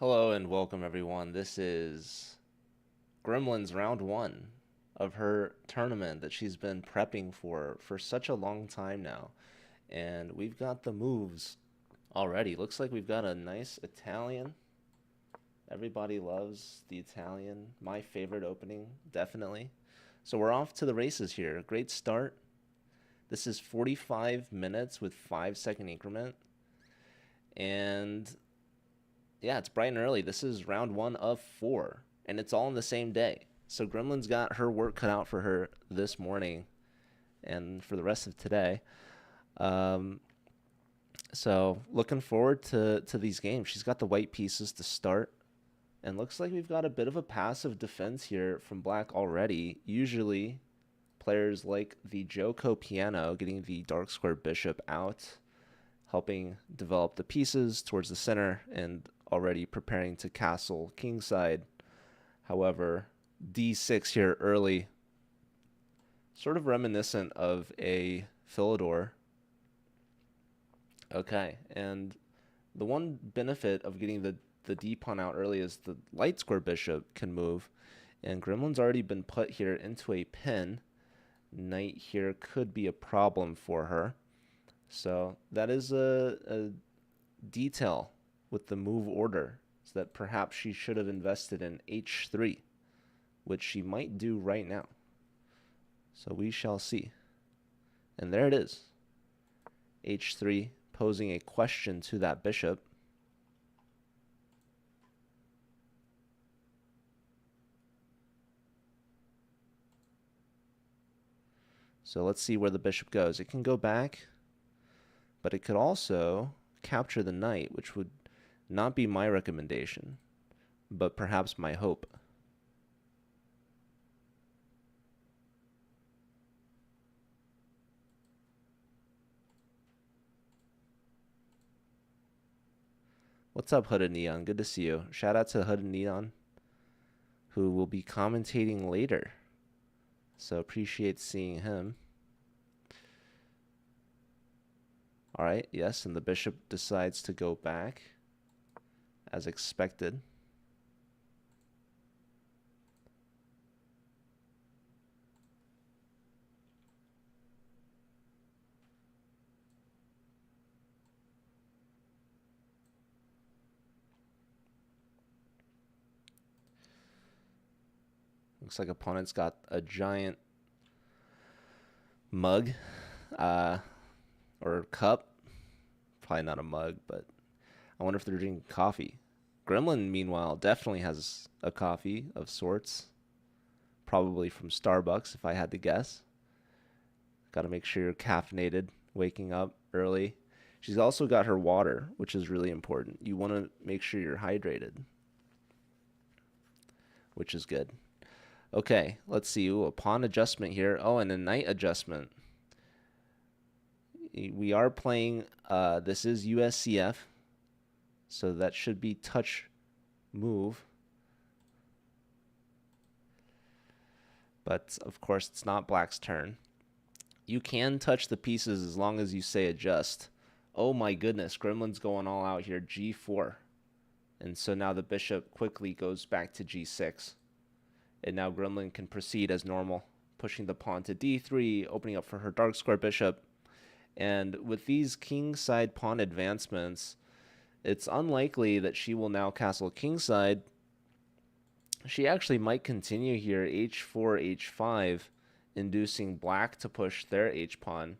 Hello and welcome everyone. This is Gremlin's round one of her tournament that she's been prepping for such a long time now. And we've got the moves already. Looks like we've got a nice Italian. Everybody loves the Italian. My favorite opening, definitely. So we're off to the races here. Great start. This is 45 minutes with 5-second increment. And yeah, it's bright and early. This is round one of four, and it's all in the same day. So Gremlin's got her work cut out for her this morning and for the rest of today. Um, so looking forward to these games. She's got the white pieces to start, and looks like we've got a bit of a passive defense here from black already. Usually, players like the Joko piano getting the dark square bishop out, helping develop the pieces towards the center and already preparing to castle kingside. However, d6 here early, sort of reminiscent of a Philidor. Okay, and the one benefit of getting the d pawn out early is the light square bishop can move, and Gremlin's already been put here into a pin. Knight here could be a problem for her. So that is a detail with the move order, so that perhaps she should have invested in h3, which she might do right now. So we shall see. And there it is. h3 posing a question to that bishop. So let's see where the bishop goes. It can go back, but it could also capture the knight, which would not be my recommendation, but perhaps my hope. What's up, Hooded Neon? Good to see you. Shout out to Hooded Neon, who will be commentating later. So appreciate seeing him. All right, yes, and the bishop decides to go back as expected. Looks like opponent's got a giant mug or cup. Probably not a mug, but I wonder if they're drinking coffee. Gremlin, meanwhile, definitely has a coffee of sorts. Probably from Starbucks, if I had to guess. Got to make sure you're caffeinated, waking up early. She's also got her water, which is really important. You want to make sure you're hydrated, which is good. Okay, let's see. Ooh, a pawn adjustment here. Oh, and a knight adjustment. We are playing, this is USCF, so that should be touch move. But, of course, it's not black's turn. You can touch the pieces as long as you say adjust. Oh my goodness, Gremlin's going all out here, g4. And so now the bishop quickly goes back to g6. And now Gremlin can proceed as normal, pushing the pawn to d3, opening up for her dark square bishop. And with these kingside pawn advancements, it's unlikely that she will now castle kingside. She actually might continue here, h4, h5, inducing black to push their h-pawn.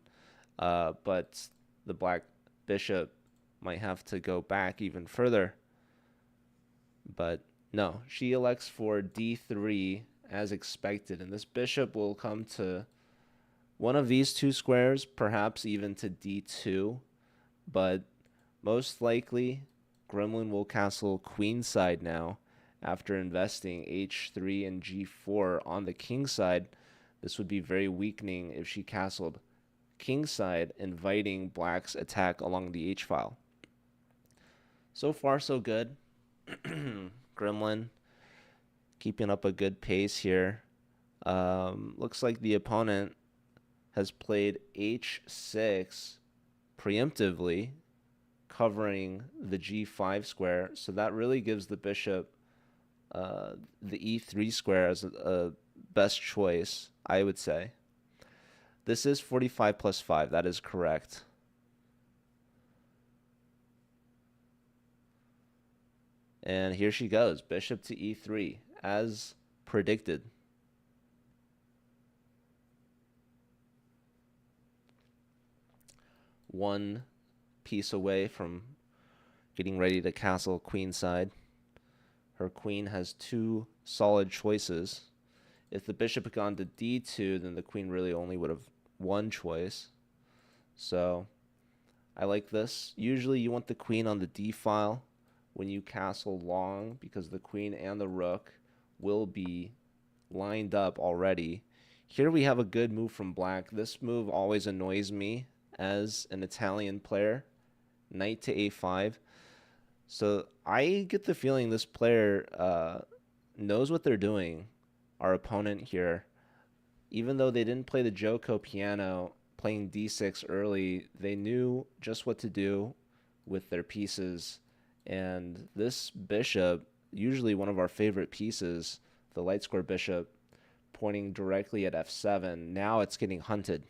But the black bishop might have to go back even further. But no, she elects for d3 as expected, and this bishop will come to one of these two squares, perhaps even to d2, but most likely Gremlin will castle queenside now after investing h3 and g4 on the king side. This would be very weakening if she castled kingside, inviting black's attack along the h-file. So far, so good. Gremlin keeping up a good pace here. Looks like the opponent has played h6 preemptively, covering the g5 square. So that really gives the bishop the e3 square as a best choice, I would say. This is 45 plus 5. That is correct. And here she goes, bishop to e3, as predicted. One piece away from getting ready to castle queenside. Her queen has two solid choices. If the bishop had gone to d2, then the queen really only would have one choice. So I like this. Usually you want the queen on the d file when you castle long, because the queen and the rook will be lined up already. Here we have a good move from black. This move always annoys me as an Italian player. Knight to a5. So I get the feeling this player knows what they're doing, our opponent here. Even though they didn't play the Joko piano, playing d6 early, they knew just what to do with their pieces. And this bishop, usually one of our favorite pieces, the light square bishop, pointing directly at f7. Now it's getting hunted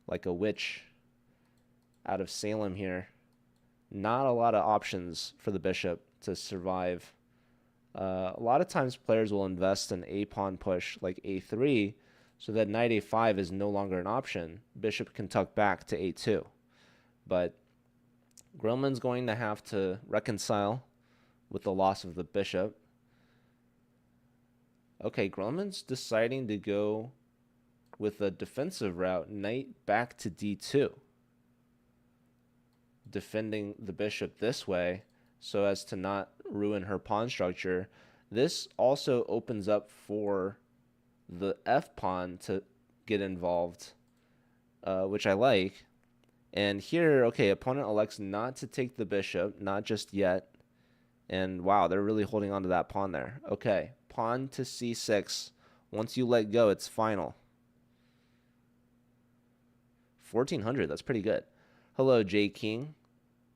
like a witch out of Salem here. Not a lot of options for the bishop to survive. A lot of times players will invest in a pawn push like a3, so that knight a5 is no longer an option. Bishop can tuck back to a2. But Gremlin's going to have to reconcile with the loss of the bishop. Okay, Gremlin's deciding to go with a defensive route, knight back to d2. Defending the bishop this way so as to not ruin her pawn structure. This also opens up for the f pawn to get involved, which I like. And here, okay, opponent elects not to take the bishop, not just yet. And wow, they're really holding on to that pawn there. Okay, pawn to c6. Once you let go, it's final. 1400, that's pretty good. Hello, J King.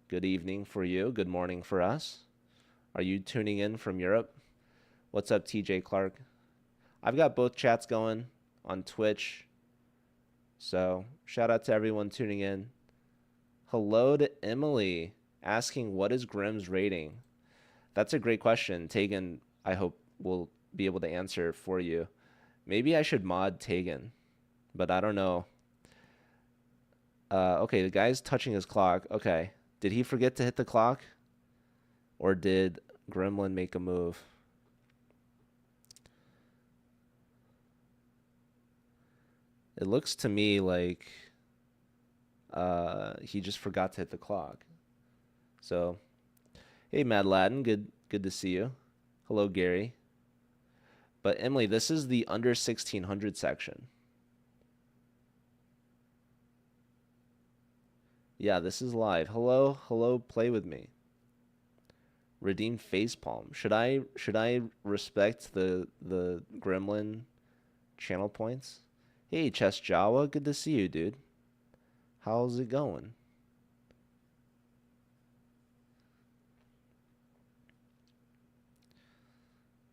Good evening for you. Good morning for us. Are you tuning in from Europe? What's up, TJ Clark? I've got both chats going on Twitch. So shout out to everyone tuning in. Hello to Emily, asking what is Grim's rating? That's a great question. Tegan, I hope, will be able to answer for you. Maybe I should mod Tegan, but I don't know. Okay, the guy's touching his clock. Okay. Did he forget to hit the clock? Or did Gremlin make a move? It looks to me like he just forgot to hit the clock. So, hey, Mad Latin, good to see you. Hello, Gary. But Emily, this is the under 1600 section. Yeah, this is live. Hello, play with me. Redeem facepalm. Should I respect the Gremlin channel points? Hey, Chess Jawa, good to see you, dude. How's it going?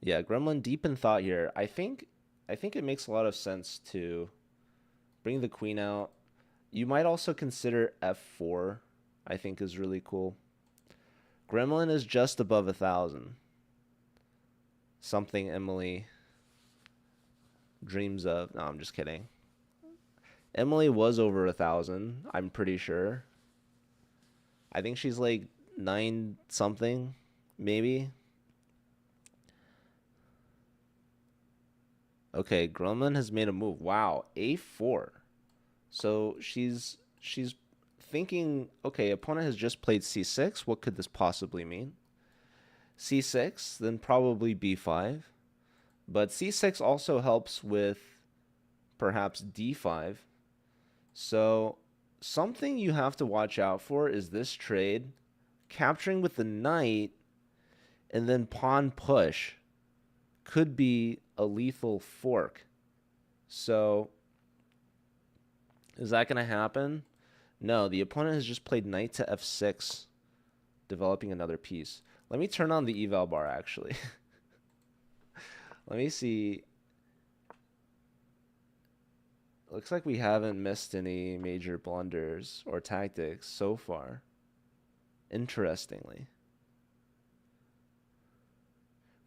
Yeah, Gremlin deep in thought here. I think it makes a lot of sense to bring the queen out. You might also consider f4, I think is really cool. Gremlin is just above 1,000. Something Emily dreams of. No, I'm just kidding. Emily was over 1,000, I'm pretty sure. I think she's like 9 something, maybe. Okay, Gremlin has made a move. Wow, a4. So she's thinking, okay, opponent has just played c6. What could this possibly mean? c6, then probably b5. But c6 also helps with perhaps d5. So something you have to watch out for is this trade, capturing with the knight and then pawn push could be a lethal fork. So is that going to happen? No, the opponent has just played knight to f6 developing another piece. Let me turn on the eval bar, actually. Let me see. Looks like we haven't missed any major blunders or tactics so far. Interestingly.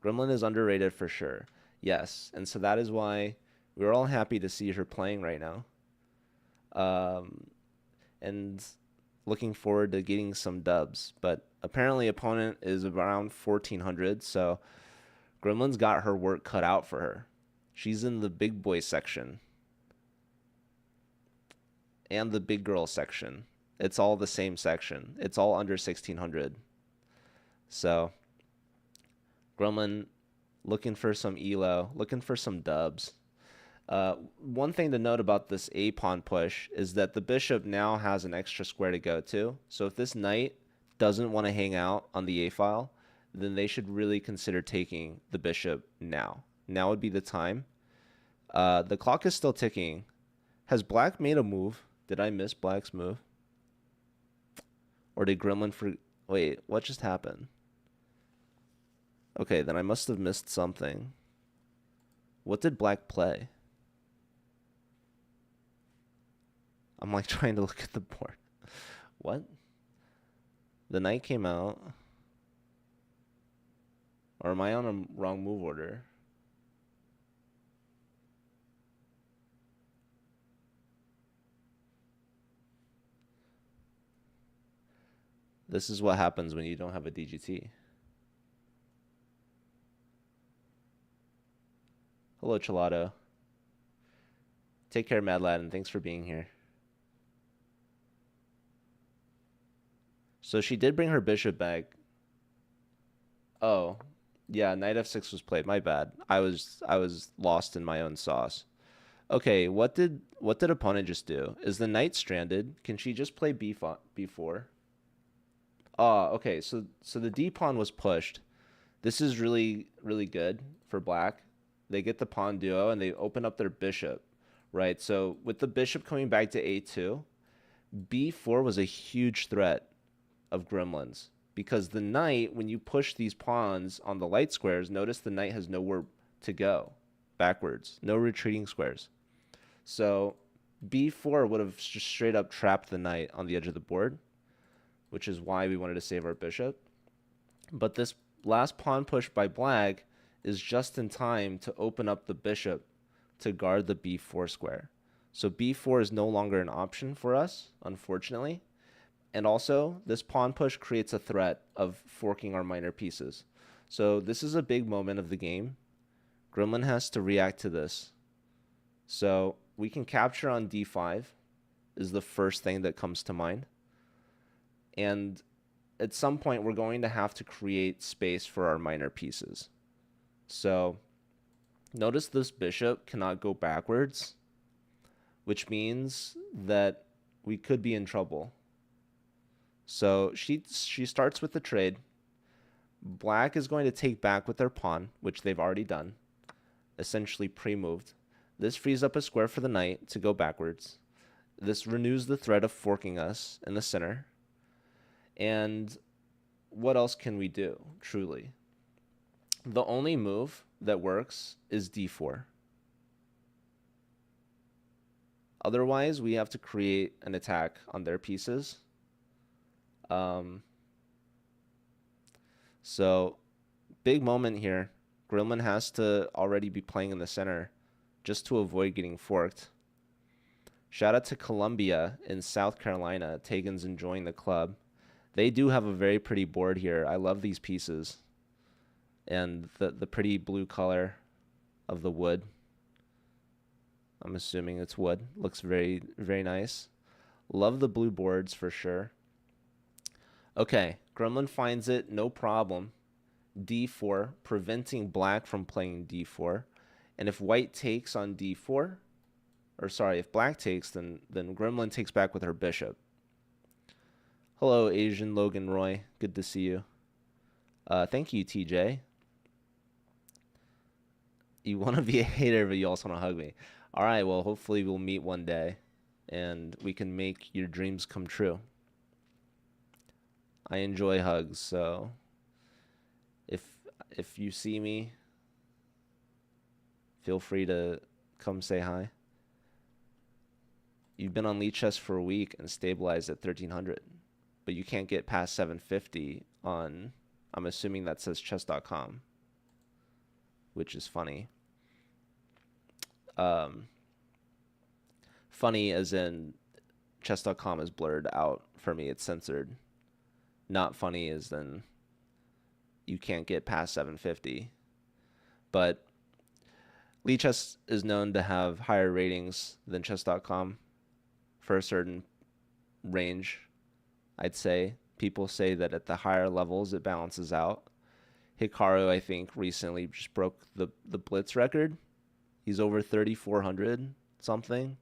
Gremlin is underrated for sure. Yes, and so that is why we're all happy to see her playing right now. And looking forward to getting some dubs. But apparently opponent is around 1400, so Gremlin's got her work cut out for her. She's in the big boy section and the big girl section. It's all the same section. It's all under 1600. So Gremlin looking for some elo, looking for some dubs. One thing to note about this A pawn push is that the bishop now has an extra square to go to. So if this knight doesn't want to hang out on the A file, then they should really consider taking the bishop now. Now would be the time. The clock is still ticking. Has Black made a move? Did I miss Black's move? Or did Gremlin wait, what just happened? Okay, then I must have missed something. What did Black play? I'm like trying to look at the board. What? The knight came out. Or am I on a wrong move order? This is what happens when you don't have a DGT. Hello, Chelato. Take care, Mad Lad, and thanks for being here. So she did bring her bishop back. Oh, yeah, knight f6 was played. My bad. I was lost in my own sauce. Okay, what did opponent just do? Is the knight stranded? Can she just play b4? Ah, okay. So the d pawn was pushed. This is really good for Black. They get the pawn duo and they open up their bishop, right? So with the bishop coming back to a2, b4 was a huge threat of Gremlin's because the knight, when you push these pawns on the light squares, notice the knight has nowhere to go backwards, no retreating squares. So b4 would have just straight up trapped the knight on the edge of the board, which is why we wanted to save our bishop. But this last pawn push by Black is just in time to open up the bishop to guard the b4 square. So b4 is no longer an option for us, unfortunately. And also, this pawn push creates a threat of forking our minor pieces. So this is a big moment of the game. Gremlin has to react to this. So we can capture on d5 is the first thing that comes to mind. And at some point, we're going to have to create space for our minor pieces. So notice this bishop cannot go backwards, which means that we could be in trouble. So she starts with the trade. Black is going to take back with their pawn, which they've already done, essentially pre-moved. This frees up a square for the knight to go backwards. This renews the threat of forking us in the center. And what else can we do, truly? The only move that works is d4. Otherwise, we have to create an attack on their pieces. So, big moment here. Gremlin has to already be playing in the center just to avoid getting forked. Shout out to Columbia in South Carolina. Tegan's enjoying the club. They do have a very pretty board here. I love these pieces. And the pretty blue color of the wood. I'm assuming it's wood. Looks very, very nice. Love the blue boards for sure. Okay, Gremlin finds it, no problem. d4, preventing Black from playing d4. And if White takes on d4, or sorry, if Black takes, then Gremlin takes back with her bishop. Hello, Asian Logan Roy. Good to see you. Thank you, TJ. You want to be a hater, but you also want to hug me. All right, well, hopefully we'll meet one day, and we can make your dreams come true. I enjoy hugs, so if if you see me, feel free to come say hi. You've been on Lichess for a week and stabilized at 1300, but you can't get past 750 on, I'm assuming that says chess.com, which is funny. Funny as in chess.com is blurred out for me, it's censored. Not funny as in you can't get past 750. But Lichess is known to have higher ratings than chess.com for a certain range. I'd say people say that at the higher levels it balances out. Hikaru, I think, recently just broke the blitz record. He's over 3,400 something.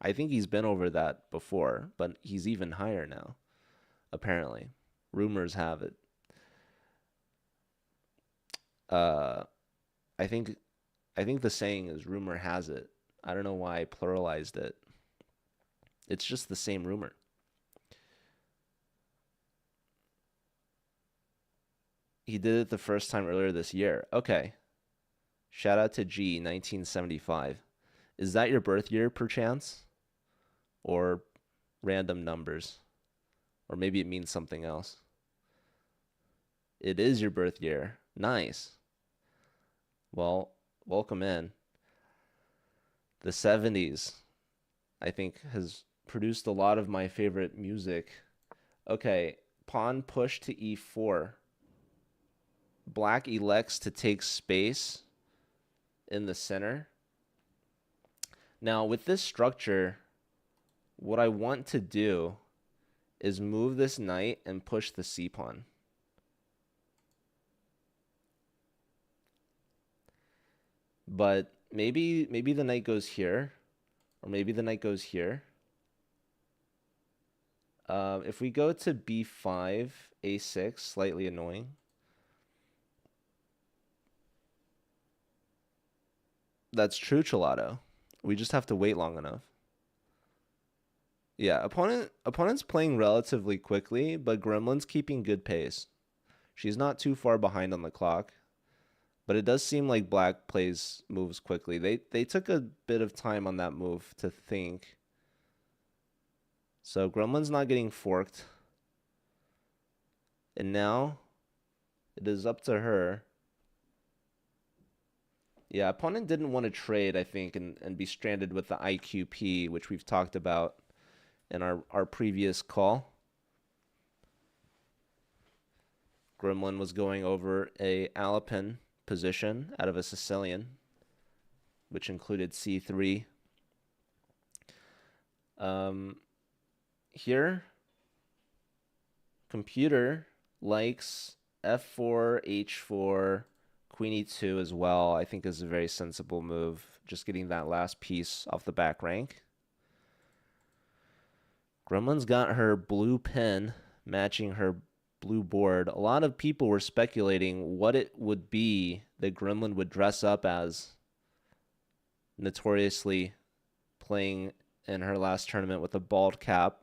I think he's been over that before, but he's even higher now, apparently. Rumors have it. I think the saying is rumor has it. I don't know why I pluralized it. It's just the same rumor. He did it the first time earlier this year. Okay. Shout out to G, 1975. Is that your birth year, perchance? Or random numbers? Or maybe it means something else. It is your birth year. Nice. Well, welcome in. The 70s, I think, has produced a lot of my favorite music. Okay, pawn push to e4. Black elects to take space in the center. Now, with this structure, what I want to do is move this knight and push the c-pawn. But maybe the knight goes here, or maybe the knight goes here. If we go to b5, a6, slightly annoying. That's true, Chelato. We just have to wait long enough. Yeah, opponent's playing relatively quickly, but Gremlin's keeping good pace. She's not too far behind on the clock, but it does seem like Black plays moves quickly. They took a bit of time on that move to think. So Gremlin's not getting forked. And now it is up to her. Yeah, opponent didn't want to trade, I think, and be stranded with the IQP, which we've talked about in our previous call. Gremlin was going over a Alapin position out of a Sicilian, which included c3. Here, computer likes f4, h4, queen e2 as well. I think is a very sensible move, just getting that last piece off the back rank. Gremlin's got her blue pin matching her blue board. A lot of people were speculating what it would be that Gremlin would dress up as, notoriously playing in her last tournament with a bald cap,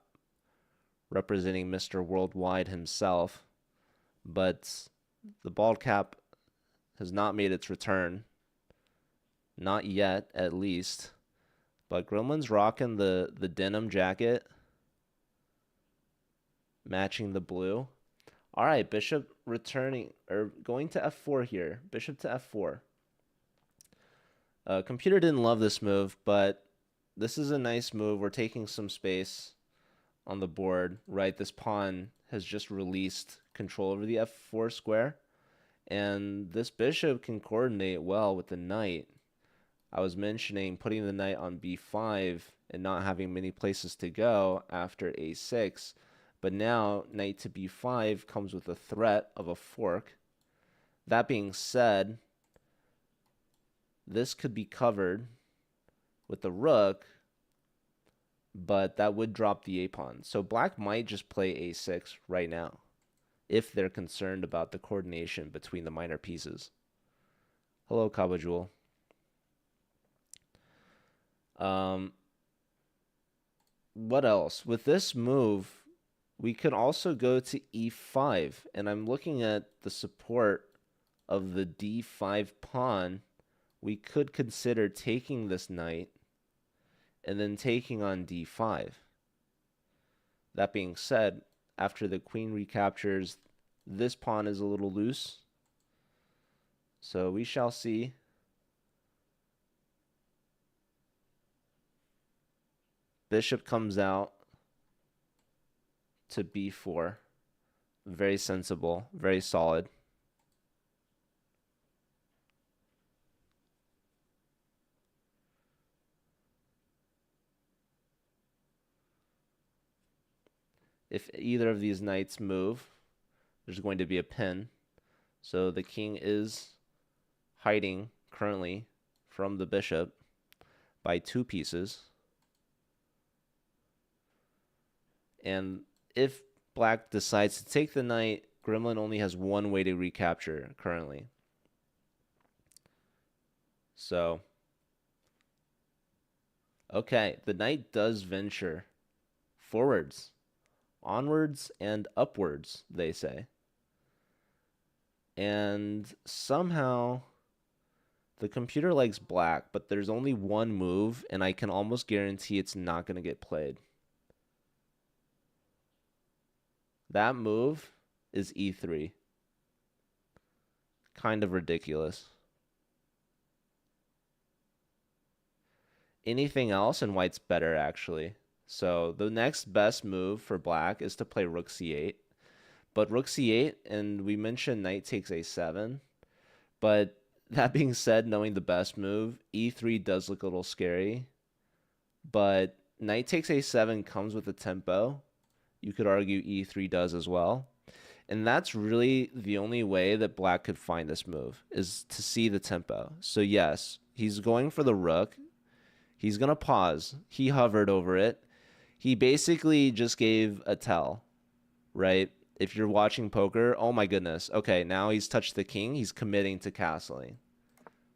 representing Mr. Worldwide himself. But the bald cap has not made its return. Not yet, at least. But Gremlin's rocking the denim jacket, matching the blue. All right, bishop returning, or going to f4 here. Bishop to f4. Computer didn't love this move, but this is a nice move. We're taking some space on the board, right? This pawn has just released control over the f4 square, and this bishop can coordinate well with the knight. I was mentioning putting the knight on b5 and not having many places to go after a6, but now knight to b5 comes with a threat of a fork. That being said, this could be covered with the rook, but that would drop the a-pawn. So Black might just play a6 right now if they're concerned about the coordination between the minor pieces. Hello, Kabajul. What else? With this move, We could also go to e5, and I'm looking at the support of the d5 pawn. We could consider taking this knight and then taking on d5. That being said, after the queen recaptures, this pawn is a little loose. So we shall see. Bishop comes out to b4. Very sensible, very solid. If either of these knights move, there's going to be a pin. So the king is hiding currently from the bishop by 2 pieces. And if black decides to take the knight, Gremlin only has 1 way to recapture currently. So, okay, the knight does venture forwards, onwards, and upwards, they say. And somehow the computer likes black, but there's only 1 move, and I can almost guarantee it's not going to get played. That move is e3. Kind of ridiculous. Anything else, and white's better, actually. So the next best move for black is to play rook c8. But rook c8, and we mentioned knight takes a7. But that being said, knowing the best move, e3 does look a little scary. But knight takes a7 comes with a tempo. You could argue e3 does as well. And that's really the only way that black could find this move, is to see the tempo. So yes, he's going for the rook. He's going to pause. He hovered over it. He basically just gave a tell, right? If you're watching poker, oh my goodness. Okay, now he's touched the king. He's committing to castling.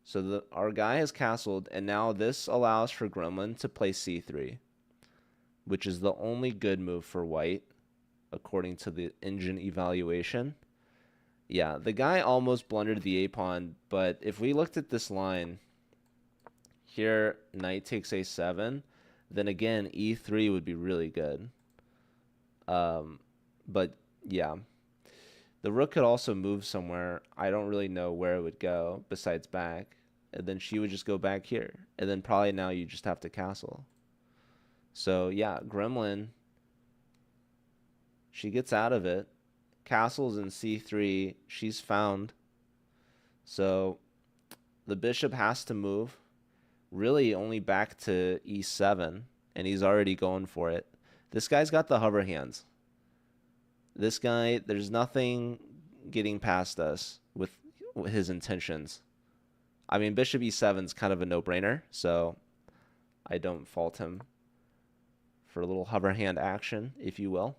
So our guy has castled, and now this allows for Gremlin to play c3, which is the only good move for white, according to the engine evaluation. Yeah, the guy almost blundered the a-pawn, but if we looked at this line, here knight takes a7, then again e3 would be really good. But yeah, the rook could also move somewhere. I don't really know where it would go besides back, and then she would just go back here, and then probably now you just have to castle. So yeah, Gremlin, she gets out of it, castles in c3, she's found. So the bishop has to move, really only back to e7, and he's already going for it. This guy's got the hover hands. This guy, there's nothing getting past us with his intentions. I mean, bishop e7 is kind of a no-brainer, so I don't fault him for a little hover hand action, if you will.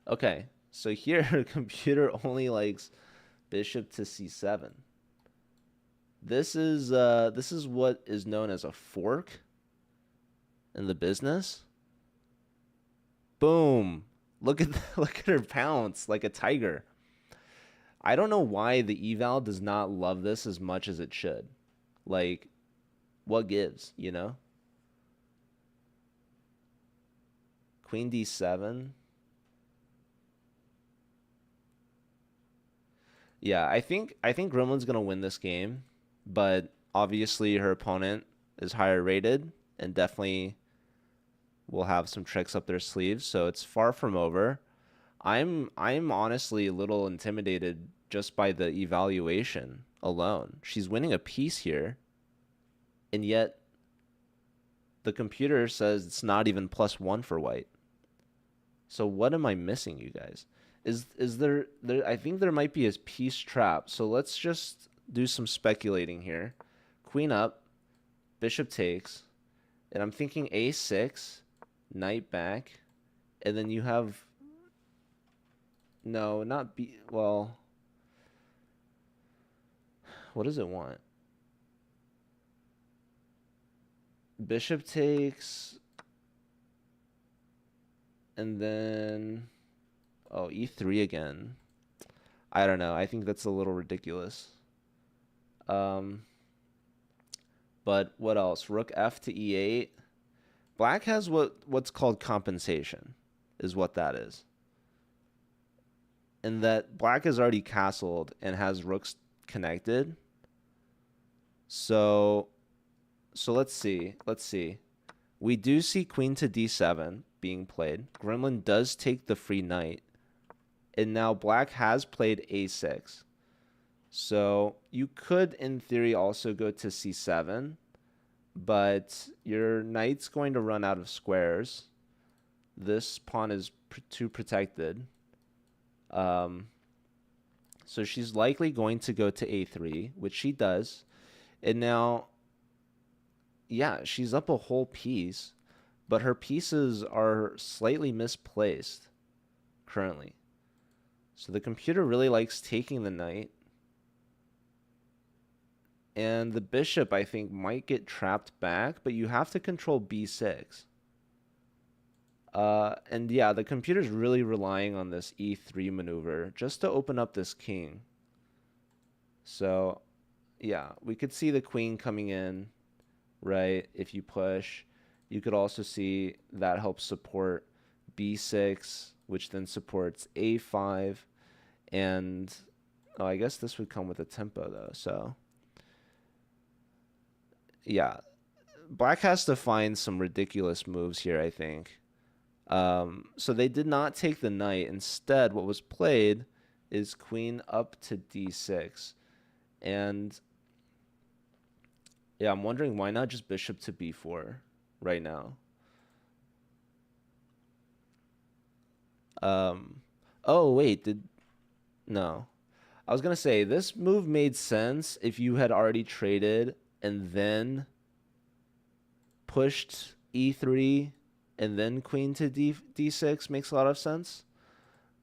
Okay, so here, computer only likes bishop to c7. This is what is known as a fork in the business. Boom. Look at her pounce like a tiger. I don't know why the eval does not love this as much as it should. Like, what gives, you know? Queen d7. Yeah, I think Gremlin's gonna win this game, but obviously her opponent is higher rated and definitely will have some tricks up their sleeves, so it's far from over. I'm honestly a little intimidated just by the evaluation alone. She's winning a piece here, and yet the computer says it's not even +1 for white. So what am I missing, you guys? Is there I think there might be a piece trap. So let's just do some speculating here. Queen up, bishop takes, and I'm thinking a6, knight back, and then you have no, not b. Well, what does it want? Bishop takes, And then, oh, e3 again. I don't know. I think that's a little ridiculous. Um, but what else? Rook f to e8. Black has what's called compensation, is what that is. And that black is already castled and has rooks connected. So let's see. Let's see. We do see queen to d7 being played. Gremlin does take the free knight. And now black has played a6. So you could, in theory, also go to c7. But your knight's going to run out of squares. This pawn is too protected. So she's likely going to go to a3, which she does. And now, yeah, she's up a whole piece, but her pieces are slightly misplaced currently. So the computer really likes taking the knight. And the bishop, I think, might get trapped back, but you have to control b6. And yeah, the computer's really relying on this e3 maneuver just to open up this king. So, yeah, we could see the queen coming in, right? If you push, you could also see that helps support b6, which then supports a5. And, oh, I guess this would come with a tempo, though. So, yeah, black has to find some ridiculous moves here, I think. So they did not take the knight. Instead, what was played is queen up to d6. And yeah, I'm wondering why not just bishop to b4 right now. Oh, wait, no. I was going to say, this move made sense if you had already traded and then pushed e3 and then queen to d6 makes a lot of sense.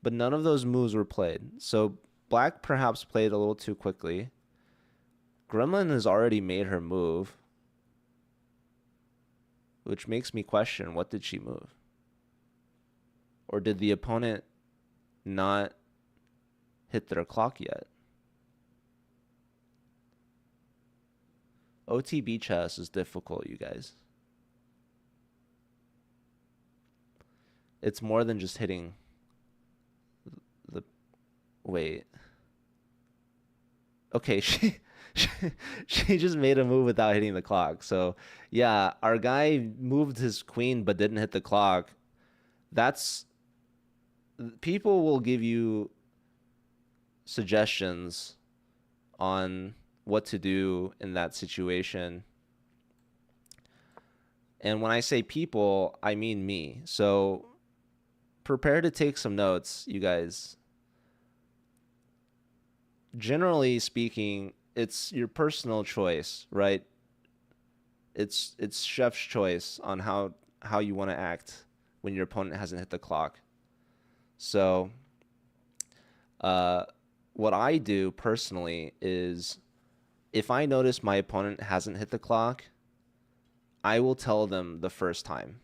But none of those moves were played. So black perhaps played a little too quickly. Gremlin has already made her move, which makes me question, what did she move? Or did the opponent not hit their clock yet? OTB chess is difficult, you guys. It's more than just hitting the... Wait. Okay, she just made a move without hitting the clock. So, yeah, our guy moved his queen but didn't hit the clock. That's... People will give you suggestions on what to do in that situation. And when I say people, I mean me. So prepare to take some notes, you guys. Generally speaking, it's your personal choice, right? It's chef's choice on how you want to act when your opponent hasn't hit the clock. So what I do personally is, if I notice my opponent hasn't hit the clock, I will tell them the first time.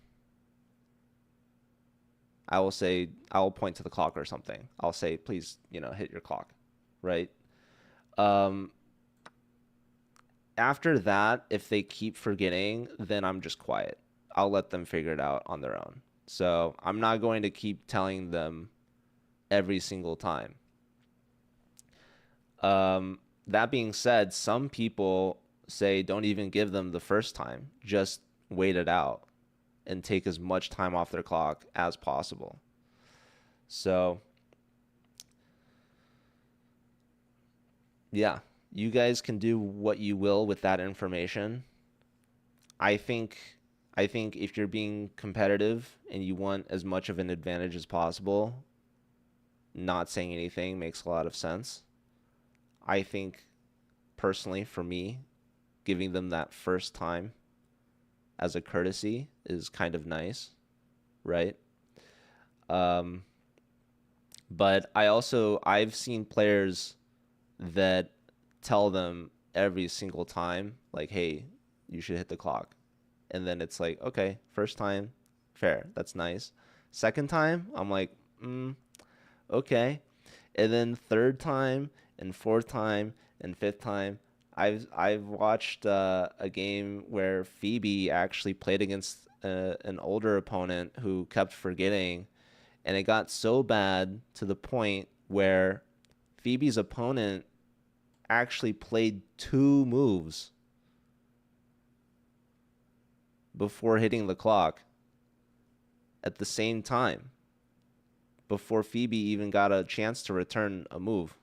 I will point to the clock or something. I'll say, please, hit your clock, right? After that, if they keep forgetting, then I'm just quiet. I'll let them figure it out on their own. So I'm not going to keep telling them every single time. That being said, some people say don't even give them the first time. Just wait it out and take as much time off their clock as possible. So, yeah, you guys can do what you will with that information. I think if you're being competitive and you want as much of an advantage as possible, not saying anything makes a lot of sense. I think, personally, for me, giving them that first time as a courtesy is kind of nice, right? But I've seen players that tell them every single time, like, hey, you should hit the clock. And then it's like, okay, first time, fair, that's nice. Second time, I'm like, okay. And then third time and fourth time and fifth time, I've watched a game where Phoebe actually played against an older opponent who kept forgetting, and it got so bad to the point where Phoebe's opponent actually played two moves before hitting the clock at the same time before Phoebe even got a chance to return a move,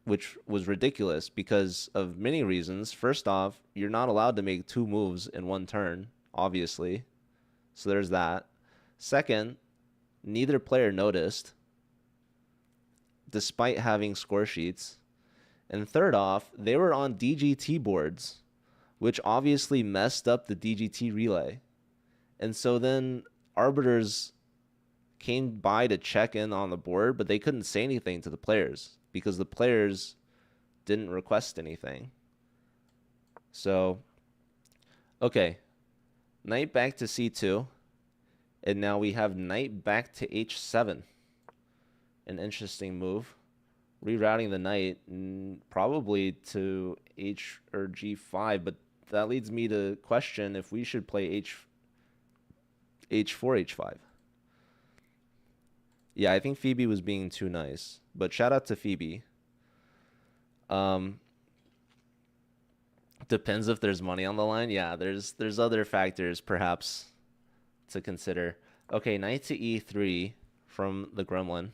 which was ridiculous because of many reasons. First off, you're not allowed to make two moves in one turn, obviously. So there's that. Second, neither player noticed, despite having score sheets. And third off, they were on DGT boards, which obviously messed up the DGT relay. And so then arbiters came by to check in on the board, but they couldn't say anything to the players because the players didn't request anything. So, okay, knight back to c2, and now we have knight back to h7. An interesting move. Rerouting the knight probably to h or g5, but that leads me to question if we should play h4, h5. Yeah, I think Phoebe was being too nice, but shout out to Phoebe. Depends if there's money on the line. Yeah, there's other factors perhaps to consider. Okay, knight to e3 from the Gremlin,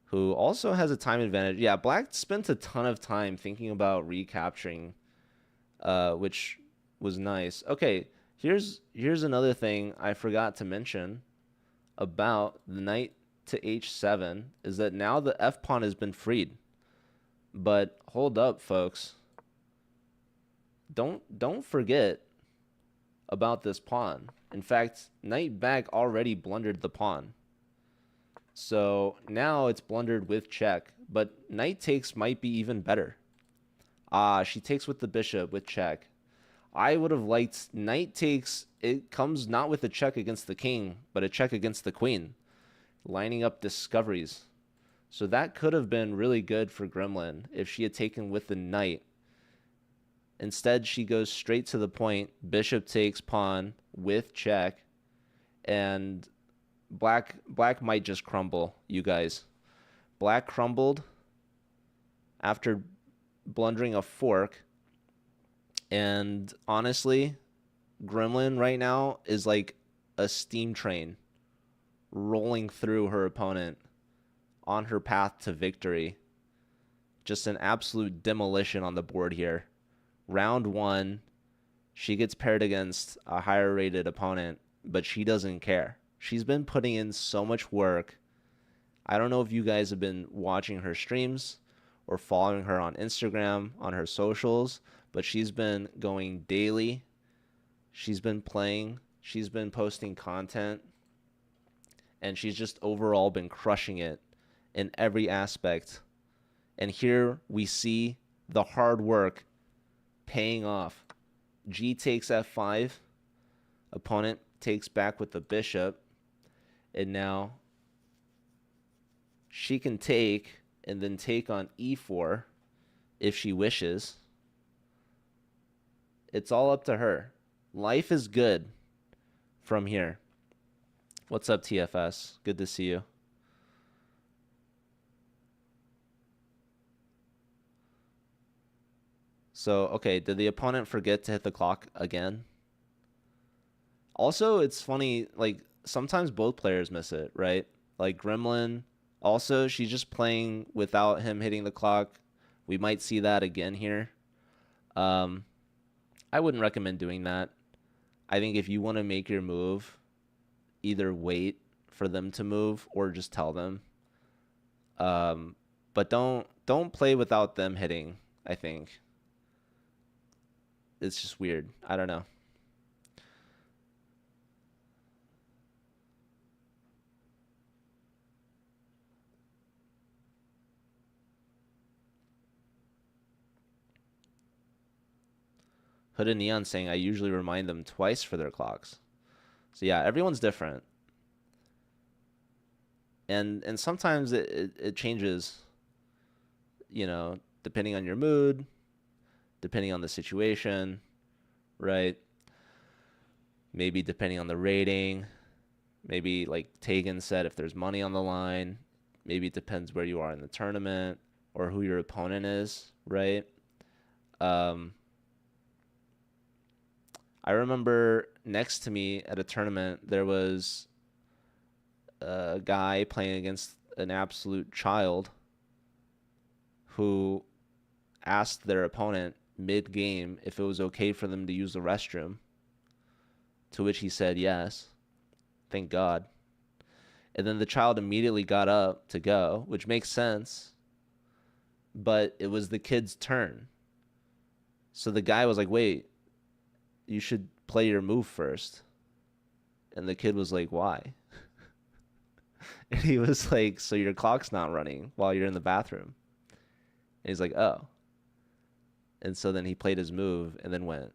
who also has a time advantage. Yeah, Black spent a ton of time thinking about recapturing, which was nice. Okay, here's another thing I forgot to mention about the knight to h7 is that now the f pawn has been freed. But hold up, folks. Don't forget about this pawn. In fact, knight back already blundered the pawn. So now it's blundered with check, but knight takes might be even better. She takes with the bishop with check. I would have liked knight takes. It comes not with a check against the king, but a check against the queen, lining up discoveries. So that could have been really good for Gremlin if she had taken with the knight. Instead, she goes straight to the point. Bishop takes pawn with check, and black might just crumble, you guys. Black crumbled after blundering a fork, and honestly, Gremlin right now is like a steam train rolling through her opponent on her path to victory. Just an absolute demolition on the board here. Round one, she gets paired against a higher rated opponent, but she doesn't care. She's been putting in so much work. I don't know if you guys have been watching her streams or following her on Instagram, on her socials, but she's been going daily. She's been playing. She's been posting content. And she's just overall been crushing it in every aspect. And here we see the hard work paying off. G takes f5. Opponent takes back with the bishop. And now she can take and then take on e4 if she wishes. It's all up to her. Life is good from here. What's up, TFS? Good to see you. So, okay, did the opponent forget to hit the clock again? Also, it's funny, like, sometimes both players miss it, right? Like, Gremlin, also, she's just playing without him hitting the clock. We might see that again here. I wouldn't recommend doing that. I think if you want to make your move, either wait for them to move or just tell them. But don't play without them hitting, I think. It's just weird. I don't know. Hooded Neon saying I usually remind them twice for their clocks. So yeah, everyone's different. And sometimes it changes, depending on your mood, depending on the situation, right? Maybe depending on the rating, maybe like Tegan said, if there's money on the line, maybe it depends where you are in the tournament or who your opponent is, right? Um, I remember next to me at a tournament, there was a guy playing against an absolute child who asked their opponent mid game if it was okay for them to use the restroom, to which he said yes. Thank God. And then the child immediately got up to go, which makes sense, but it was the kid's turn. So the guy was like, wait, you should play your move first. And the kid was like, why? And he was like, so your clock's not running while you're in the bathroom. And he's like, oh. And so then he played his move and then went,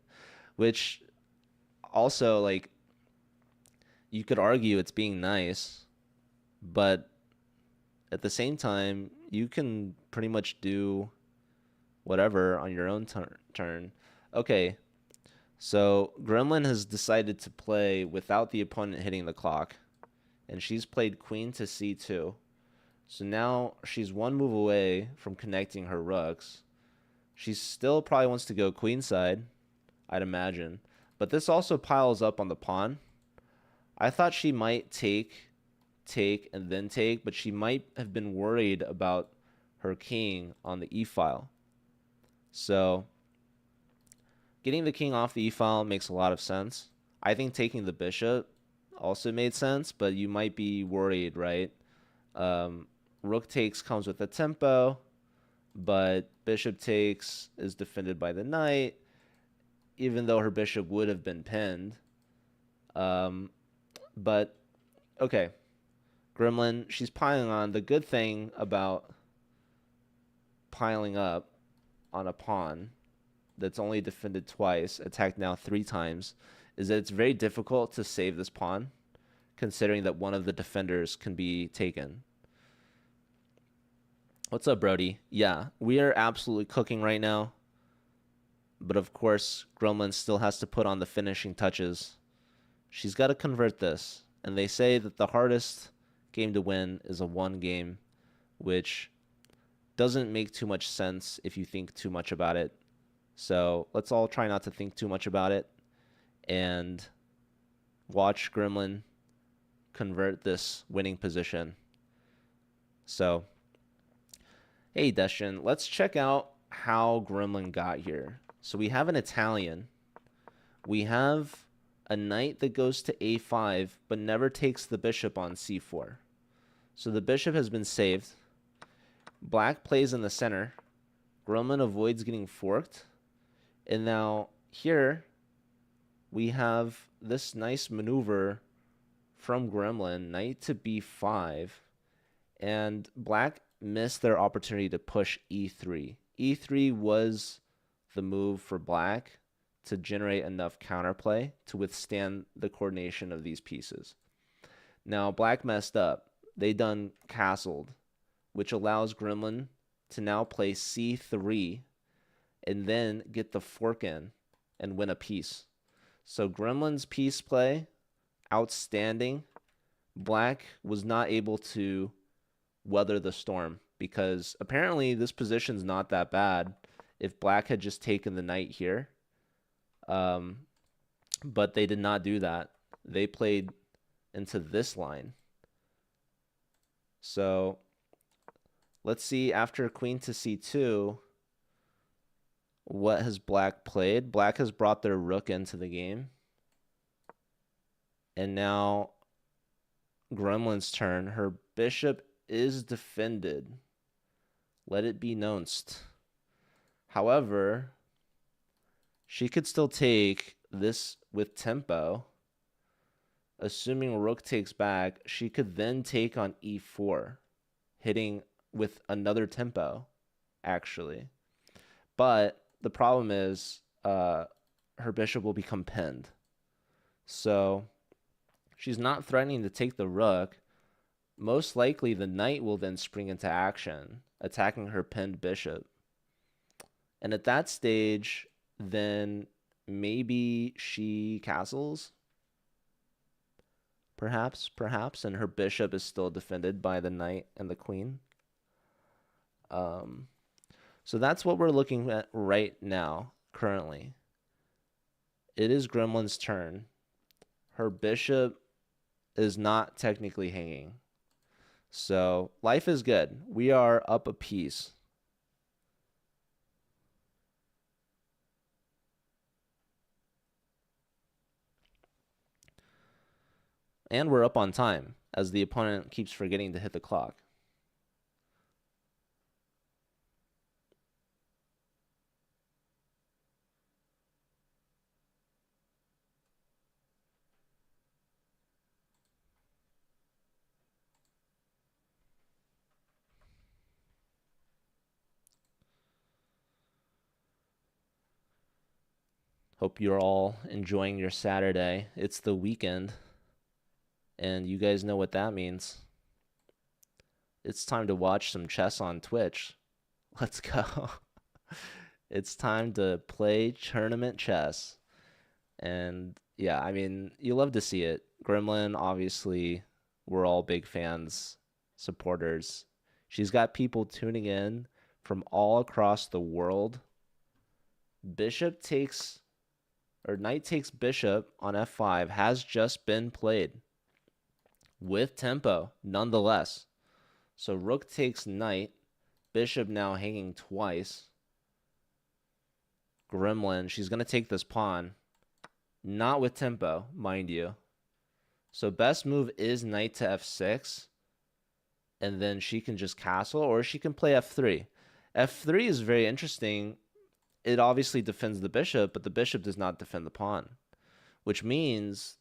which also, like, you could argue it's being nice, but at the same time, you can pretty much do whatever on your own turn. Okay, so Gremlin has decided to play without the opponent hitting the clock, and she's played queen to c2. So now she's one move away from connecting her rooks. She still probably wants to go queenside, I'd imagine. But this also piles up on the pawn. I thought she might take, and then take, but she might have been worried about her king on the e-file. So getting the king off the e-file makes a lot of sense. I think taking the bishop also made sense, but you might be worried, right? Rook takes comes with a tempo, but bishop takes is defended by the knight, even though her bishop would have been pinned. But, okay. Gremlin, she's piling on. The good thing about piling up on a pawn that's only defended twice, attacked now 3 times, is that it's very difficult to save this pawn, considering that one of the defenders can be taken. What's up, Brody? Yeah, we are absolutely cooking right now. But of course, Gremlin still has to put on the finishing touches. She's got to convert this. And they say that the hardest game to win is a 1 game, which doesn't make too much sense if you think too much about it. So let's all try not to think too much about it and watch Gremlin convert this winning position. So, hey, Destin, let's check out how Gremlin got here. So we have an Italian. We have a knight that goes to a5 but never takes the bishop on c4. So the bishop has been saved. Black plays in the center. Gremlin avoids getting forked. And now here we have this nice maneuver from Gremlin, knight to b5. And black missed their opportunity to push e3. e3 was the move for black to generate enough counterplay to withstand the coordination of these pieces. Now, black messed up. They done castled, which allows Gremlin to now play c3 and then get the fork in and win a piece. So Gremlin's piece play, outstanding. Black was not able to weather the storm because apparently this position's not that bad if black had just taken the knight here. But they did not do that. They played into this line. So let's see, after queen to c2, what has black played? Black has brought their rook into the game. And now Gremlin's turn. Her bishop is defended. Let it be knownst. However, she could still take this with tempo. Assuming rook takes back, she could then take on e4, hitting with another tempo, actually. But the problem is her bishop will become pinned. So she's not threatening to take the rook, Most likely, the knight will then spring into action, attacking her pinned bishop. And at that stage, then maybe she castles, perhaps, and her bishop is still defended by the knight and the queen. Um, so that's what we're looking at right now, currently. It is Gremlin's turn. Her bishop is not technically hanging. So life is good. We are up a piece. And we're up on time, as the opponent keeps forgetting to hit the clock. Hope you're all enjoying your Saturday. It's the weekend, and you guys know what that means. It's time to watch some chess on Twitch. Let's go. It's time to play tournament chess. And yeah, I mean, you love to see it. Gremlin, obviously, we're all big fans, supporters. She's got people tuning in from all across the world. Bishop takes, or knight takes bishop on f5 has just been played with tempo, nonetheless. So rook takes knight, bishop now hanging twice. Gremlin, she's going to take this pawn. Not with tempo, mind you. So best move is knight to f6. And then she can just castle, or she can play f3. F3 is very interesting. It obviously defends the bishop, but the bishop does not defend the pawn. Which means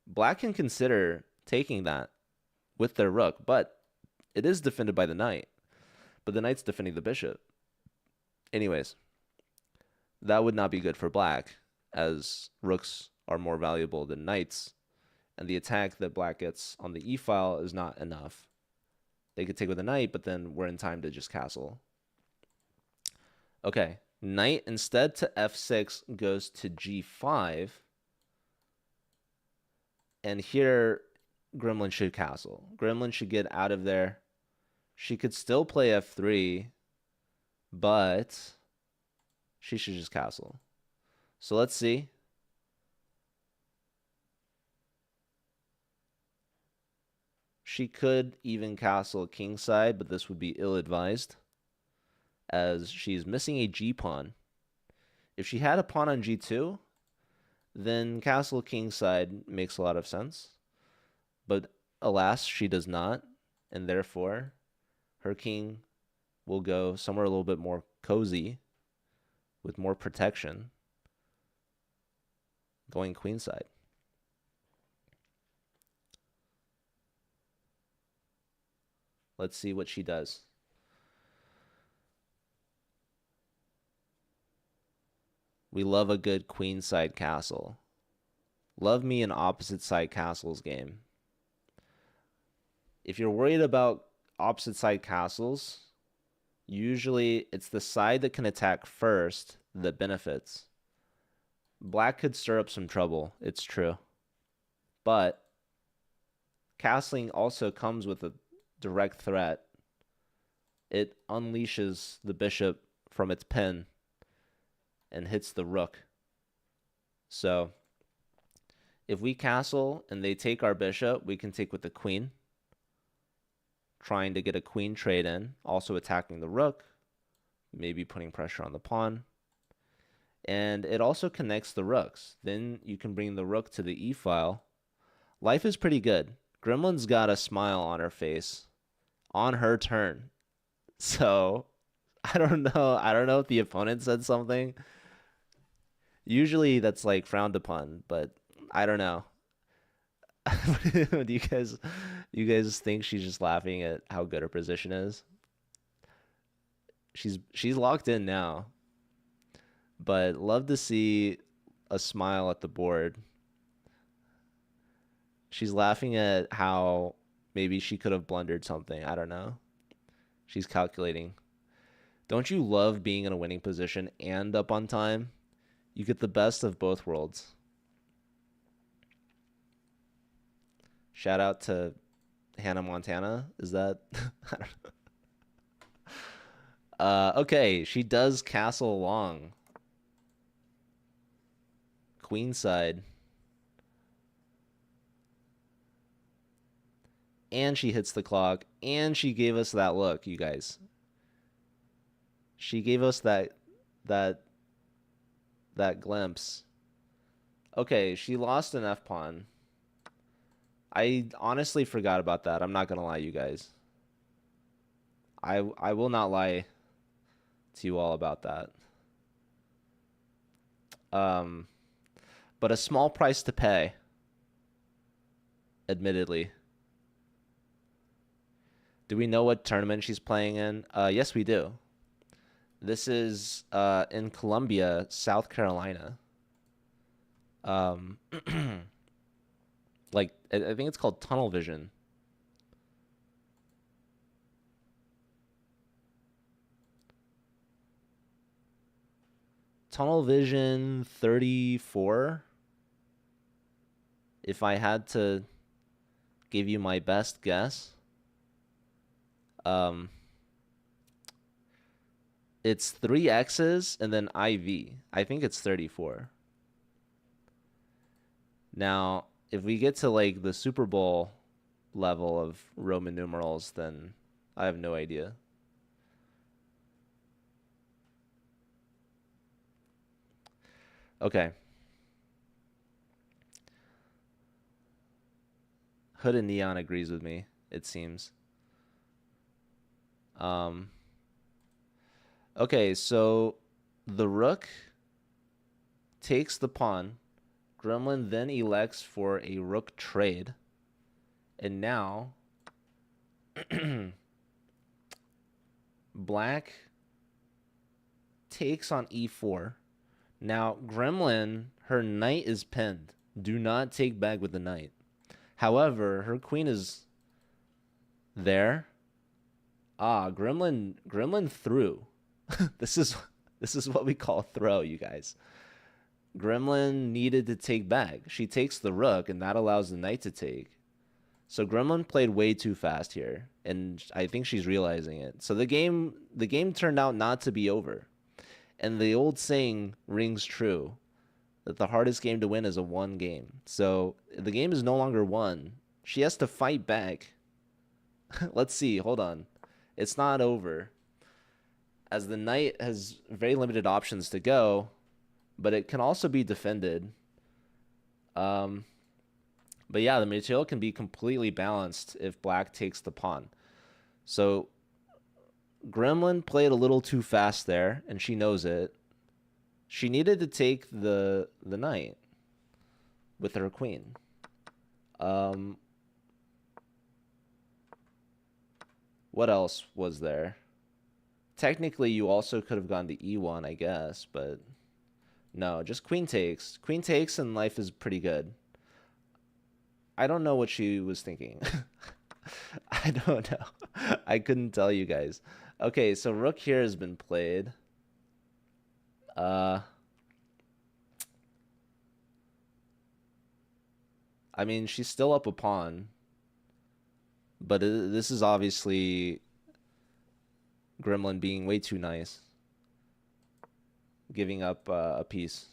black can consider taking that with their rook. But it is defended by the knight. But the knight's defending the bishop. Anyways, that would not be good for black, as rooks are more valuable than knights, and the attack that black gets on the e-file is not enough. They could take with a knight, but then we're in time to just castle. Okay, knight instead to f6 goes to g5, and here Gremlin should castle. Gremlin should get out of there. She could still play f3, but she should just castle. So let's see. She could even castle kingside, but this would be ill-advised, as she's missing a g-pawn. If she had a pawn on g2, then castle kingside makes a lot of sense. But alas, she does not, and therefore her king will go somewhere a little bit more cozy with more protection, going queenside. Let's see what she does. We love a good queenside castle. Love me an opposite side castles game. If you're worried about opposite side castles, usually it's the side that can attack first that benefits. Black could stir up some trouble, it's true. But castling also comes with a direct threat. It unleashes the bishop from its pin and hits the rook. So if we castle and they take our bishop, we can take with the queen, trying to get a queen trade in, also attacking the rook, maybe putting pressure on the pawn. And it also connects the rooks. Then you can bring the rook to the e-file. Life is pretty good. Gremlin's got a smile on her face on her turn. So I don't know. I don't know if the opponent said something. Usually that's like frowned upon, but I don't know. Do you guys think she's just laughing at how good her position is? She's locked in now. But love to see a smile at the board. She's laughing at how Maybe she could have blundered something. I don't know. She's calculating. Don't you love being in a winning position and up on time? You get the best of both worlds. Shout out to Hannah Montana. Is that? I don't know. Okay, she does castle long. Queenside. And she hits the clock. And she gave us that look, you guys. She gave us that glimpse. Okay, she lost an F pawn. I honestly forgot about that. I'm not gonna lie, you guys. I will not lie to you all about that. But a small price to pay, admittedly. Do we know what tournament she's playing in? Yes, we do. This is in Columbia, South Carolina. Like I think it's called Tunnel Vision. Tunnel Vision 34. If I had to give you my best guess, it's 3X's and then IV. I think it's 34. Now, if we get to like the Super Bowl level of Roman numerals, then I have no idea. Okay. Hood and Neon agrees with me, it seems. Okay, so the rook takes the pawn. Gremlin then elects for a rook trade. And now black takes on e4. Now Gremlin, her knight is pinned. Do not take back with the knight. However, her queen is there. Gremlin threw. This is what we call throw, you guys. Gremlin needed to take back. She takes the rook, and that allows the knight to take. So Gremlin played way too fast here, and I think she's realizing it. So the game turned out not to be over. And the old saying rings true that the hardest game to win is a won game. So the game is no longer won. She has to fight back. Let's see. Hold on. It's not over, as the knight has very limited options to go, but it can also be defended. But yeah, the material can be completely balanced if black takes the pawn. So Gremlin played a little too fast there, and she knows it. She needed to take the knight with her queen. What else was there? Technically, you also could have gone to e1, I guess, but no, just queen takes. Queen takes and life is pretty good. I don't know what she was thinking. I don't know. I couldn't tell you guys. Okay, so rook here has been played. I mean, she's still up a pawn. But this is obviously Gremlin being way too nice. Giving up a piece.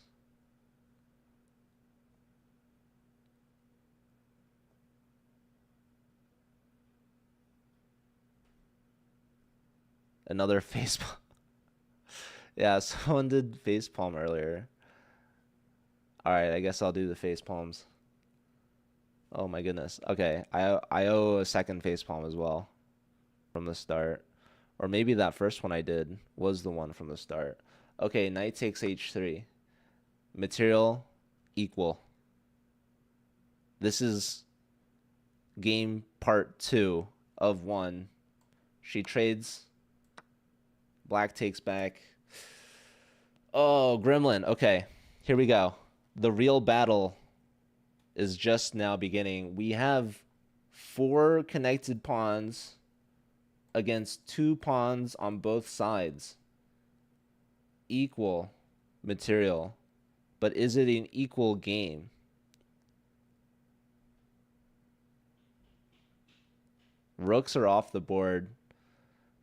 Another facepalm. Yeah, someone did facepalm earlier. Alright, I guess I'll do the facepalms. Oh my goodness. Okay, I owe a second facepalm as well from the start. Or maybe that first one I did was the one from the start. Okay, knight takes h3. Material equal. This is game part 2 of 1. She trades. Black takes back. Oh, Gremlin. Okay, here we go. The real battle is just now beginning. We have 4 connected pawns against 2 pawns on both sides. Equal material. But is it an equal game? Rooks are off the board.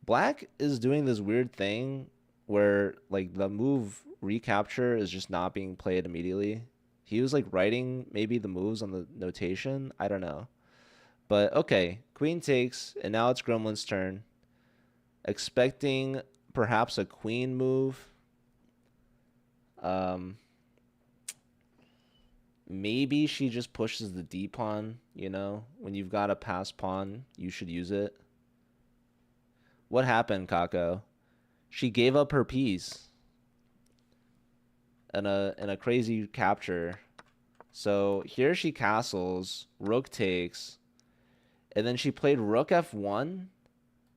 Black is doing this weird thing where like the move recapture is just not being played immediately. He was like writing maybe the moves on the notation. I don't know. But okay, queen takes, and now it's Gremlin's turn. Expecting perhaps a queen move. Maybe she just pushes the D pawn, you know? When you've got a pass pawn, you should use it. What happened, Kako? She gave up her piece in a crazy capture. So here she castles, rook takes, and then she played rook f1,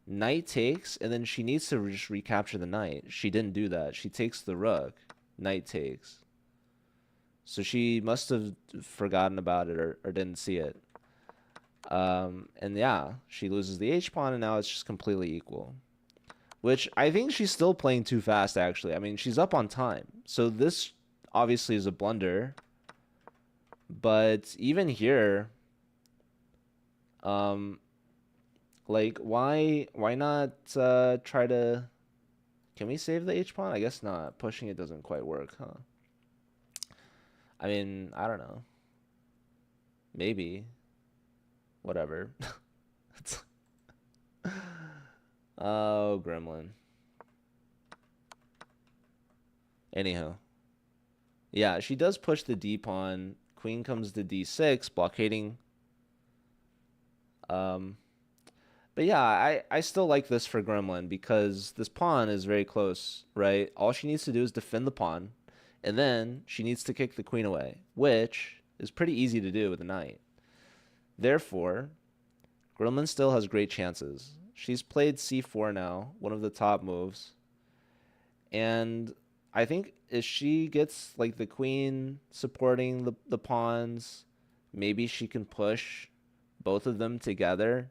knight takes, and then she needs to just recapture the knight. She didn't do that. She takes the rook, knight takes. So she must have forgotten about it or didn't see it. And yeah, she loses the h-pawn, and now it's just completely equal. Which I think she's still playing too fast, actually. I mean, she's up on time. So this obviously is a blunder. But even here, like, why not try to... Can we save the h-pawn? I guess not. Pushing it doesn't quite work, huh? I mean, I don't know. Maybe. Whatever. Oh, Gremlin. Anyhow. Yeah, she does push the D pawn. Queen comes to D6, blockading. But yeah, I still like this for Gremlin because this pawn is very close, right? All she needs to do is defend the pawn, and then she needs to kick the queen away, which is pretty easy to do with a knight. Therefore, Gremlin still has great chances. She's played c4 now, one of the top moves. And I think if she gets like the queen supporting the pawns, maybe she can push both of them together.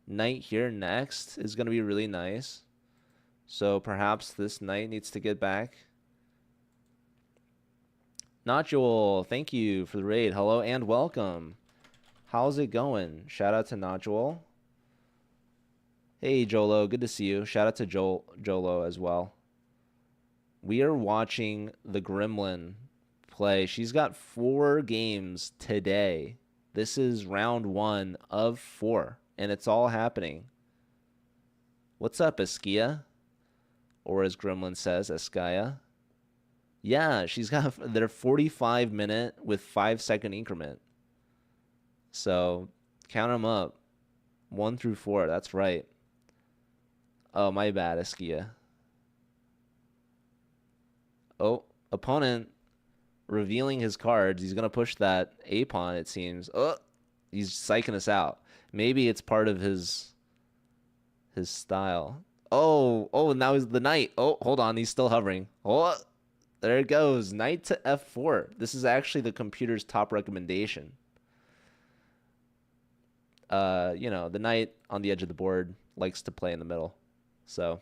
Knight here next is going to be really nice. So perhaps this knight needs to get back. Nodule, thank you for the raid. Hello and welcome. How's it going? Shout out to Nodule. Hey, Jolo, good to see you. Shout out to Jolo as well. We are watching the Gremlin play. She's got 4 games today. This is round 1 of 4, and it's all happening. What's up, Eskia? Or as Gremlin says, Eskaya. Yeah, she's got their 45-minute with 5-second increment. So count them up. 1 through 4, that's right. Oh, my bad, Eskia. Oh, opponent revealing his cards. He's going to push that A-pawn, it seems. Oh, he's psyching us out. Maybe it's part of his style. Oh, now he's the knight. Oh, hold on. He's still hovering. Oh, there it goes. Knight to F4. This is actually the computer's top recommendation. You know, the knight on the edge of the board likes to play in the middle. So,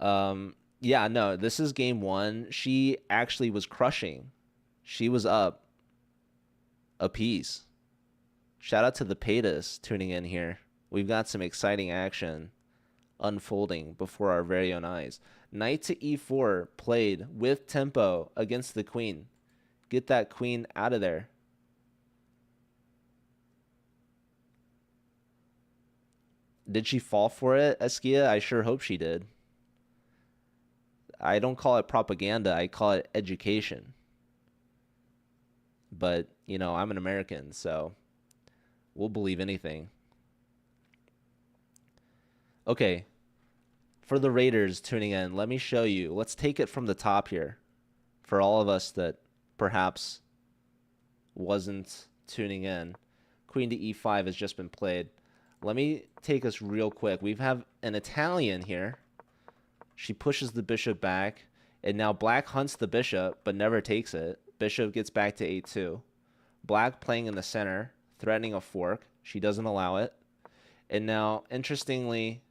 yeah, no, this is game 1. She actually was crushing. She was up a piece. Shout out to the Paytas tuning in here. We've got some exciting action unfolding before our very own eyes. Knight to E4 played with tempo against the queen. Get that queen out of there. Did she fall for it, Eskia? I sure hope she did. I don't call it propaganda. I call it education. But, you know, I'm an American, so we'll believe anything. Okay. For the Raiders tuning in, let me show you. Let's take it from the top here. For all of us that perhaps wasn't tuning in. Queen to E5 has just been played. Let me take us real quick. We have an Italian here. She pushes the bishop back, and now black hunts the bishop, but never takes it. Bishop gets back to A2. Black playing in the center, threatening a fork. She doesn't allow it. And now, interestingly,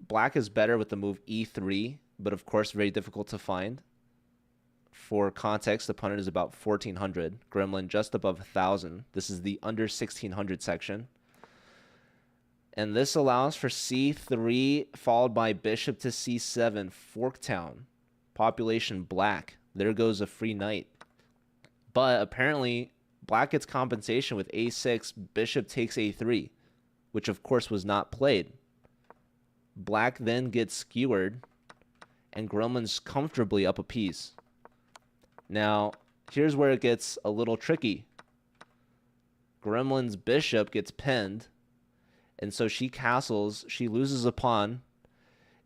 black is better with the move e3, but of course very difficult to find. For context, the opponent is about 1,400. Gremlin just above 1,000. This is the under 1,600 section. And this allows for c3 followed by bishop to c7, Forktown. Population black. There goes a free knight. But apparently, black gets compensation with a6, bishop takes a3, which of course was not played. Black then gets skewered, and Gremlin's comfortably up a piece. Now, here's where it gets a little tricky. Gremlin's bishop gets pinned, and so she castles, she loses a pawn.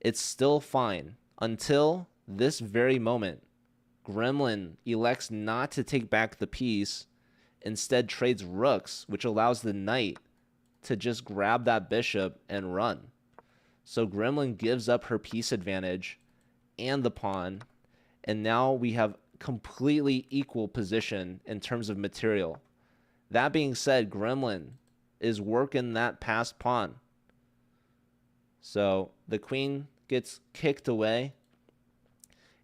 It's still fine until this very moment. Gremlin elects not to take back the piece, instead trades rooks, which allows the knight to just grab that bishop and run. So Gremlin gives up her piece advantage and the pawn, and now we have completely equal position in terms of material. That being said, Gremlin is working that passed pawn. So the queen gets kicked away.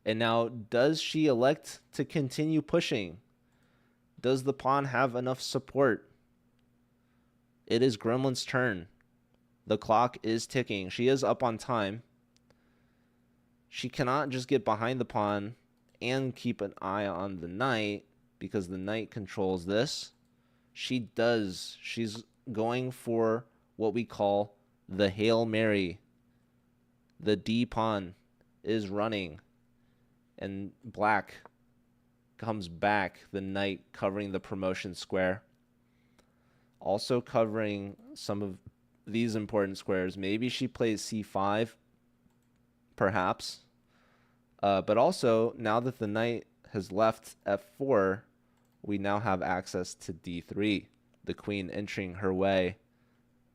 And now, does she elect to continue pushing? Does the pawn have enough support? It is Gremlin's turn. The clock is ticking. She is up on time. She cannot just get behind the pawn and keep an eye on the knight because the knight controls this. She does. She's going for what we call the Hail Mary. The D pawn is running, and black comes back, the knight covering the promotion square. Also covering some of these important squares. Maybe she plays c5, perhaps. But also, now that the knight has left f4, we now have access to d3. The queen entering her way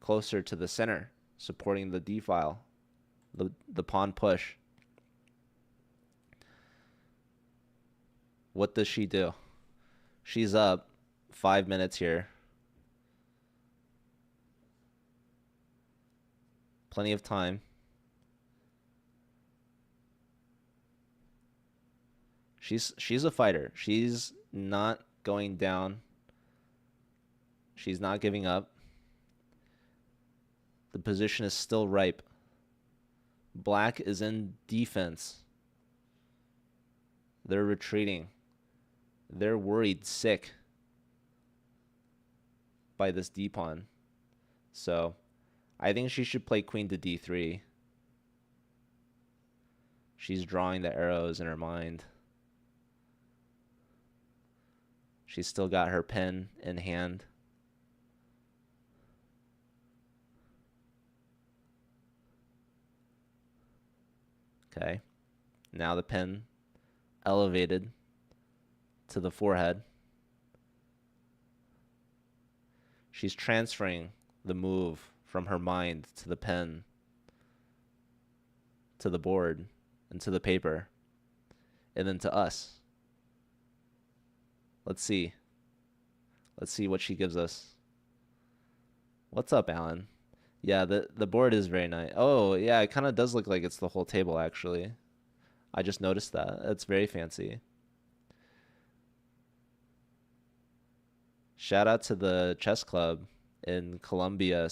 closer to the center, supporting the d file, the pawn push. What does she do? She's up 5 minutes here. Plenty of time. She's a fighter. She's not going down. She's not giving up. The position is still ripe. Black is in defense. They're retreating. They're worried sick by this d pawn. So I think she should play queen to d3. She's drawing the arrows in her mind. She's still got her pen in hand. Okay. Now the pen elevated to the forehead. She's transferring the move from her mind to the pen, to the board, and to the paper, and then to us. Let's see. Let's see what she gives us. What's up, Alan? Yeah, the board is very nice. Oh, yeah, it kind of does look like it's the whole table, actually. I just noticed that. It's very fancy. Shout out to the chess club in Columbia,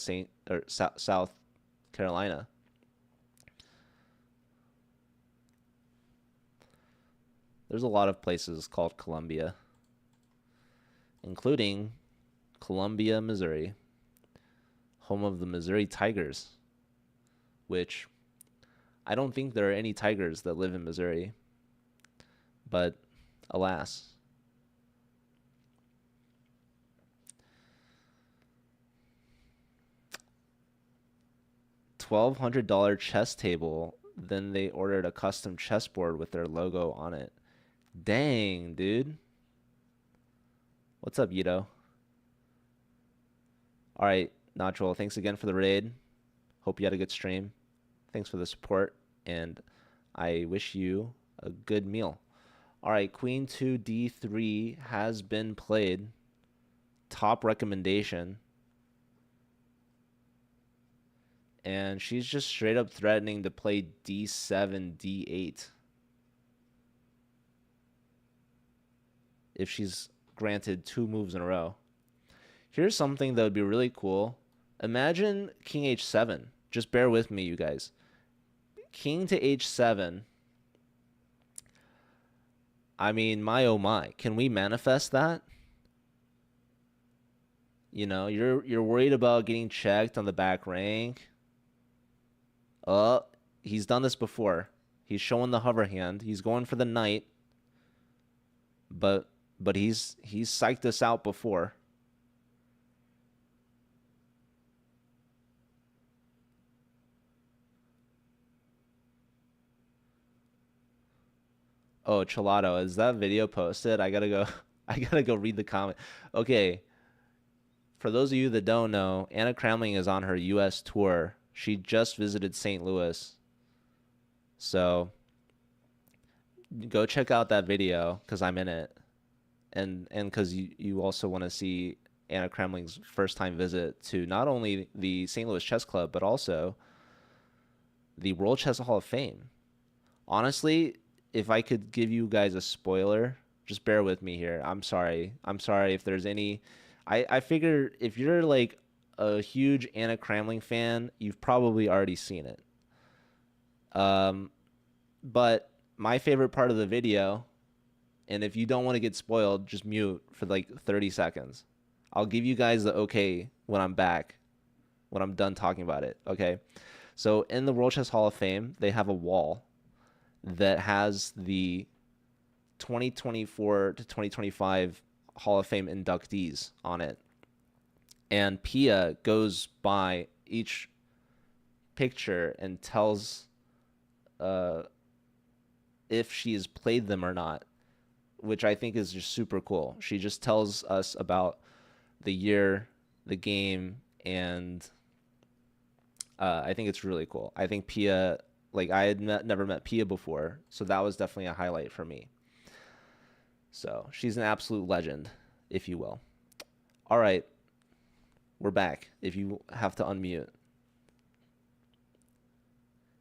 South Carolina. There's a lot of places called Columbia, including Columbia, Missouri, home of the Missouri Tigers, which I don't think there are any tigers that live in Missouri, but alas. $1,200 chess table. Then they ordered a custom chessboard with their logo on it. Dang, dude. What's up, Yuto? All right, Nacho, thanks again for the raid. Hope you had a good stream. Thanks for the support, and I wish you a good meal. All right, queen to d3 has been played. top recommendation. And she's just straight up threatening to play d7, d8 if she's granted 2 moves in a row. Here's something that would be really cool. Imagine king h7. Just bear with me, you guys. King to h7. I mean, my oh my. Can we manifest that? You know, you're worried about getting checked on the back rank. Oh, he's done this before. He's showing the hover hand. He's going for the knight. But he's psyched us out before. Oh, Chelato, is that video posted? I gotta go. I gotta go read the comment. Okay, for those of you that don't know, Anna Cramling is on her U.S. tour. She just visited St. Louis, so go check out that video because I'm in it, and because you also want to see Anna Cramling's first time visit to not only the St. Louis Chess Club but also the World Chess Hall of Fame. Honestly, if I could give you guys a spoiler, just bear with me here. I'm sorry. I'm sorry if there's any. I figure if you're like a huge Anna Cramling fan, you've probably already seen it. Um, but my favorite part of the video, and if you don't want to get spoiled, just mute for like 30 seconds. I'll give you guys the okay when I'm back, when I'm done talking about it. Okay. So in the World Chess Hall of Fame, they have a wall that has the 2024 to 2025 Hall of Fame inductees on it. And Pia goes by each picture and tells if she has played them or not, which I think is just super cool. She just tells us about the year, the game, and I think it's really cool. I think Pia, like I had never met Pia before, so that was definitely a highlight for me. So she's an absolute legend, if you will. All right, we're back. If you have to unmute.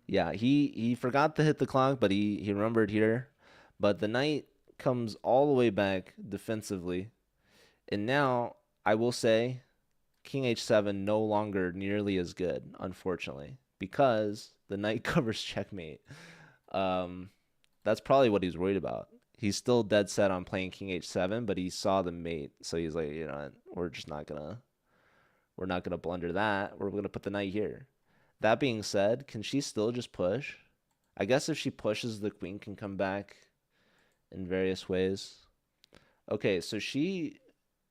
Yeah, he forgot to hit the clock, but he remembered here. But the knight comes all the way back defensively. And now I will say King H7 no longer nearly as good, unfortunately, because the knight covers checkmate. Um, that's probably what he's worried about. He's still dead set on playing King H7, but he saw the mate, so he's like, you know, we're not gonna blunder that. We're gonna put the knight here. That being said, can she still just push? I guess if she pushes, the queen can come back in various ways. Okay, so she's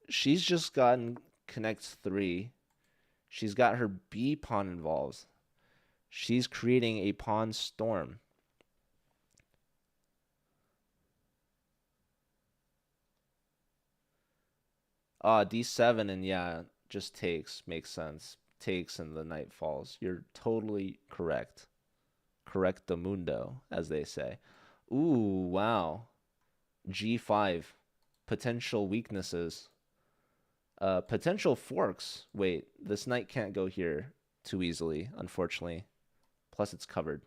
just gotten connects 3. She's got her B pawn involved. She's creating a pawn storm. D7, and yeah, just takes. Makes sense. Takes and the knight falls. You're totally correct. Correctamundo, as they say. Ooh, wow. G5. Potential weaknesses. Potential forks. Wait, this knight can't go here too easily, unfortunately. Plus it's covered.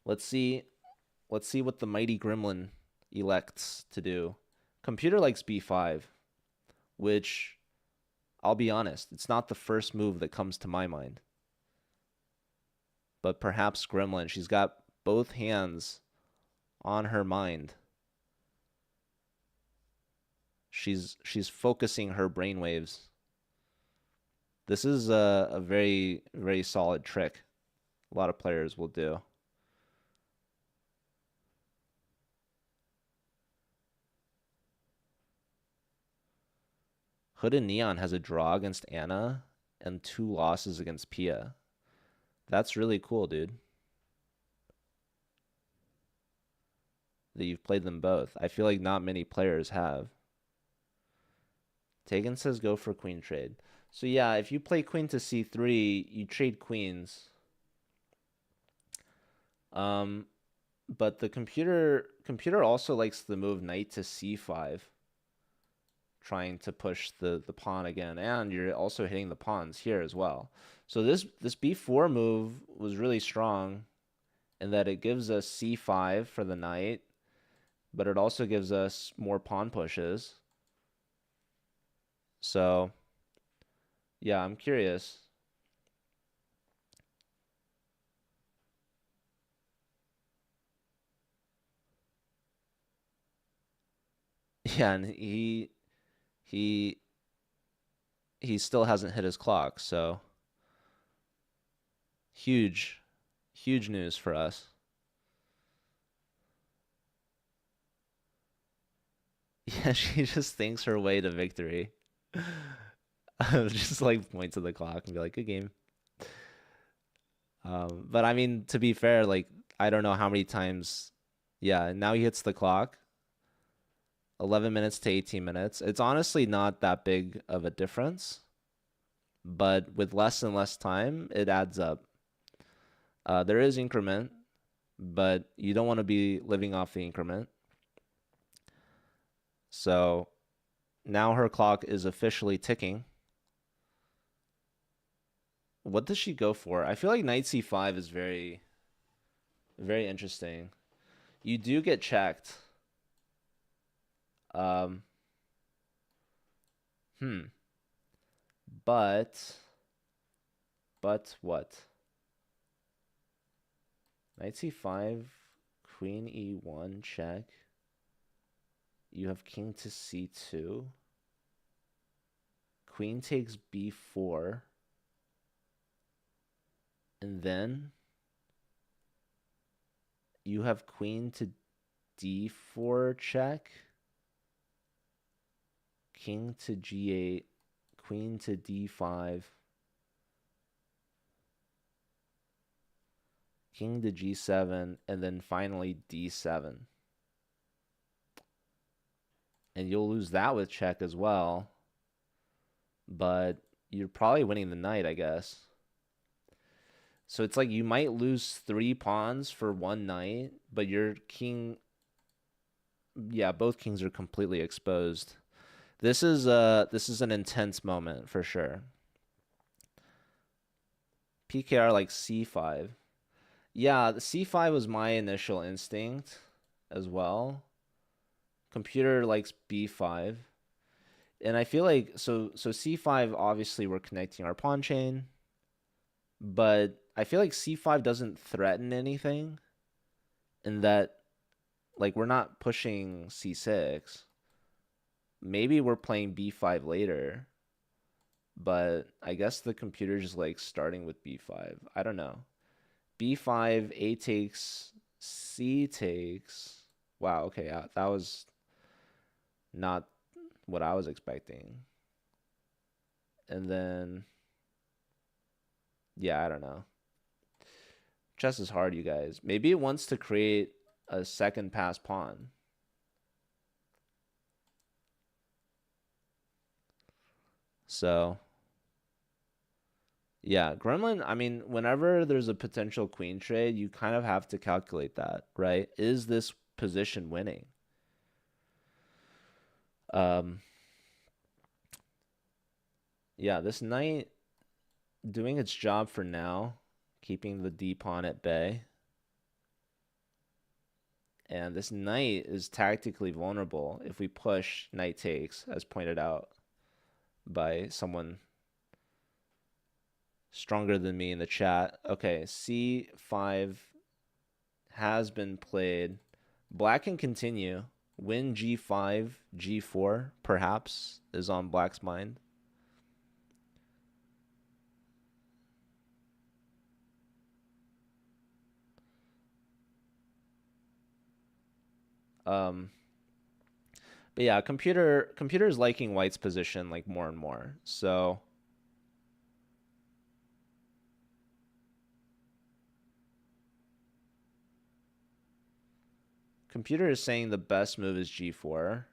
Let's see. Let's see what the mighty Gremlin elects to do. Computer likes b5, which, I'll be honest, it's not the first move that comes to my mind. But perhaps Gremlin, she's got both hands on her mind. She's focusing her brainwaves. This is a very, very solid trick. A lot of players will do. Hood and Neon has a draw against Anna and 2 losses against Pia. That's really cool, dude. That you've played them both. I feel like not many players have. Tegan says go for queen trade. So yeah, if you play queen to c3, you trade queens. But the computer also likes the move knight to c5. trying to push the pawn again, and you're also hitting the pawns here as well. So this b4 move was really strong in that it gives us c5 for the knight, but it also gives us more pawn pushes. So yeah, I'm curious. Yeah, and he he still hasn't hit his clock, so huge news for us. Yeah, she just thinks her way to victory. Just like point to the clock and be like, good game. But I mean, to be fair, like I don't know how many times. Yeah, now he hits the clock. 11 minutes to 18 minutes. It's honestly not that big of a difference, but with less and less time, it adds up. There is increment, but you don't want to be living off the increment. So now her clock is officially ticking. What does she go for? I feel like knight c5 is very, very interesting. You do get checked. Um, hmm. But what? Knight c5, queen e1, check. You have king to c2. Queen takes b4. And then you have queen to d4 check. King to g8. Queen to d5. King to g7. And then finally d7. And you'll lose that with check as well. But you're probably winning the knight, I guess. So it's like you might lose 3 pawns for 1 knight, but your king, yeah, both kings are completely exposed. This is an intense moment for sure. PKR like c5. Yeah, the c5 was my initial instinct as well. Computer likes b5. And I feel like so c5 obviously we're connecting our pawn chain, but I feel like c5 doesn't threaten anything in that like we're not pushing c6. Maybe we're playing b5 later, but I guess the computer's just like starting with b5. I don't know. b5, a takes, c takes. Wow, okay, that was not what I was expecting. And then, yeah, I don't know. Chess is hard, you guys. Maybe it wants to create a second pass pawn. So, yeah, Gremlin, I mean, whenever there's a potential queen trade, you kind of have to calculate that, right? Is this position winning? Um, yeah, this knight doing its job for now, keeping the d pawn at bay. And this knight is tactically vulnerable if we push knight takes, as pointed out by someone stronger than me in the chat. Okay, c5 has been played. Black can continue. Win g5, g4, perhaps, is on Black's mind. Um, but yeah, computer is liking White's position like more and more. So computer is saying the best move is g4,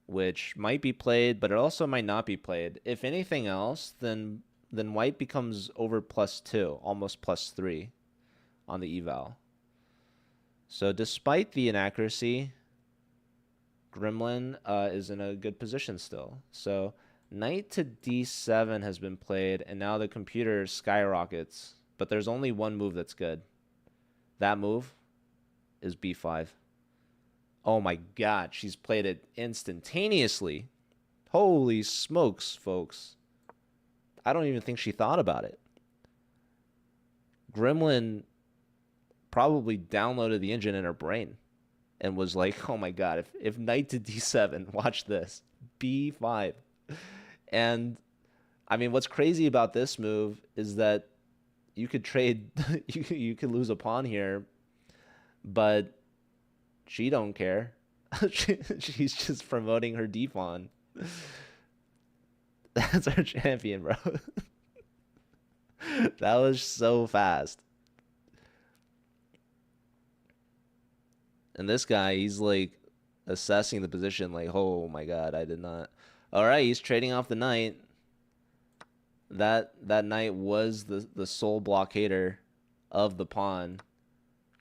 which might be played, but it also might not be played. If anything else, then White becomes over +2, almost +3 on the eval. So despite the inaccuracy, Gremlin is in a good position still. So knight to d7 has been played, and now the computer skyrockets. But there's only one move that's good. That move is b5. Oh my god, she's played it instantaneously. Holy smokes, folks. I don't even think she thought about it. Gremlin probably downloaded the engine in her brain and was like, oh my god, if knight to d7, watch this, b5. And I mean, what's crazy about this move is that you could trade, you could lose a pawn here, but she don't care. She's just promoting her d pawn. That's our champion, bro. That was so fast. And this guy, he's like assessing the position like, oh my god, I did not. All right, he's trading off the knight. That knight was the sole blockader of the pawn.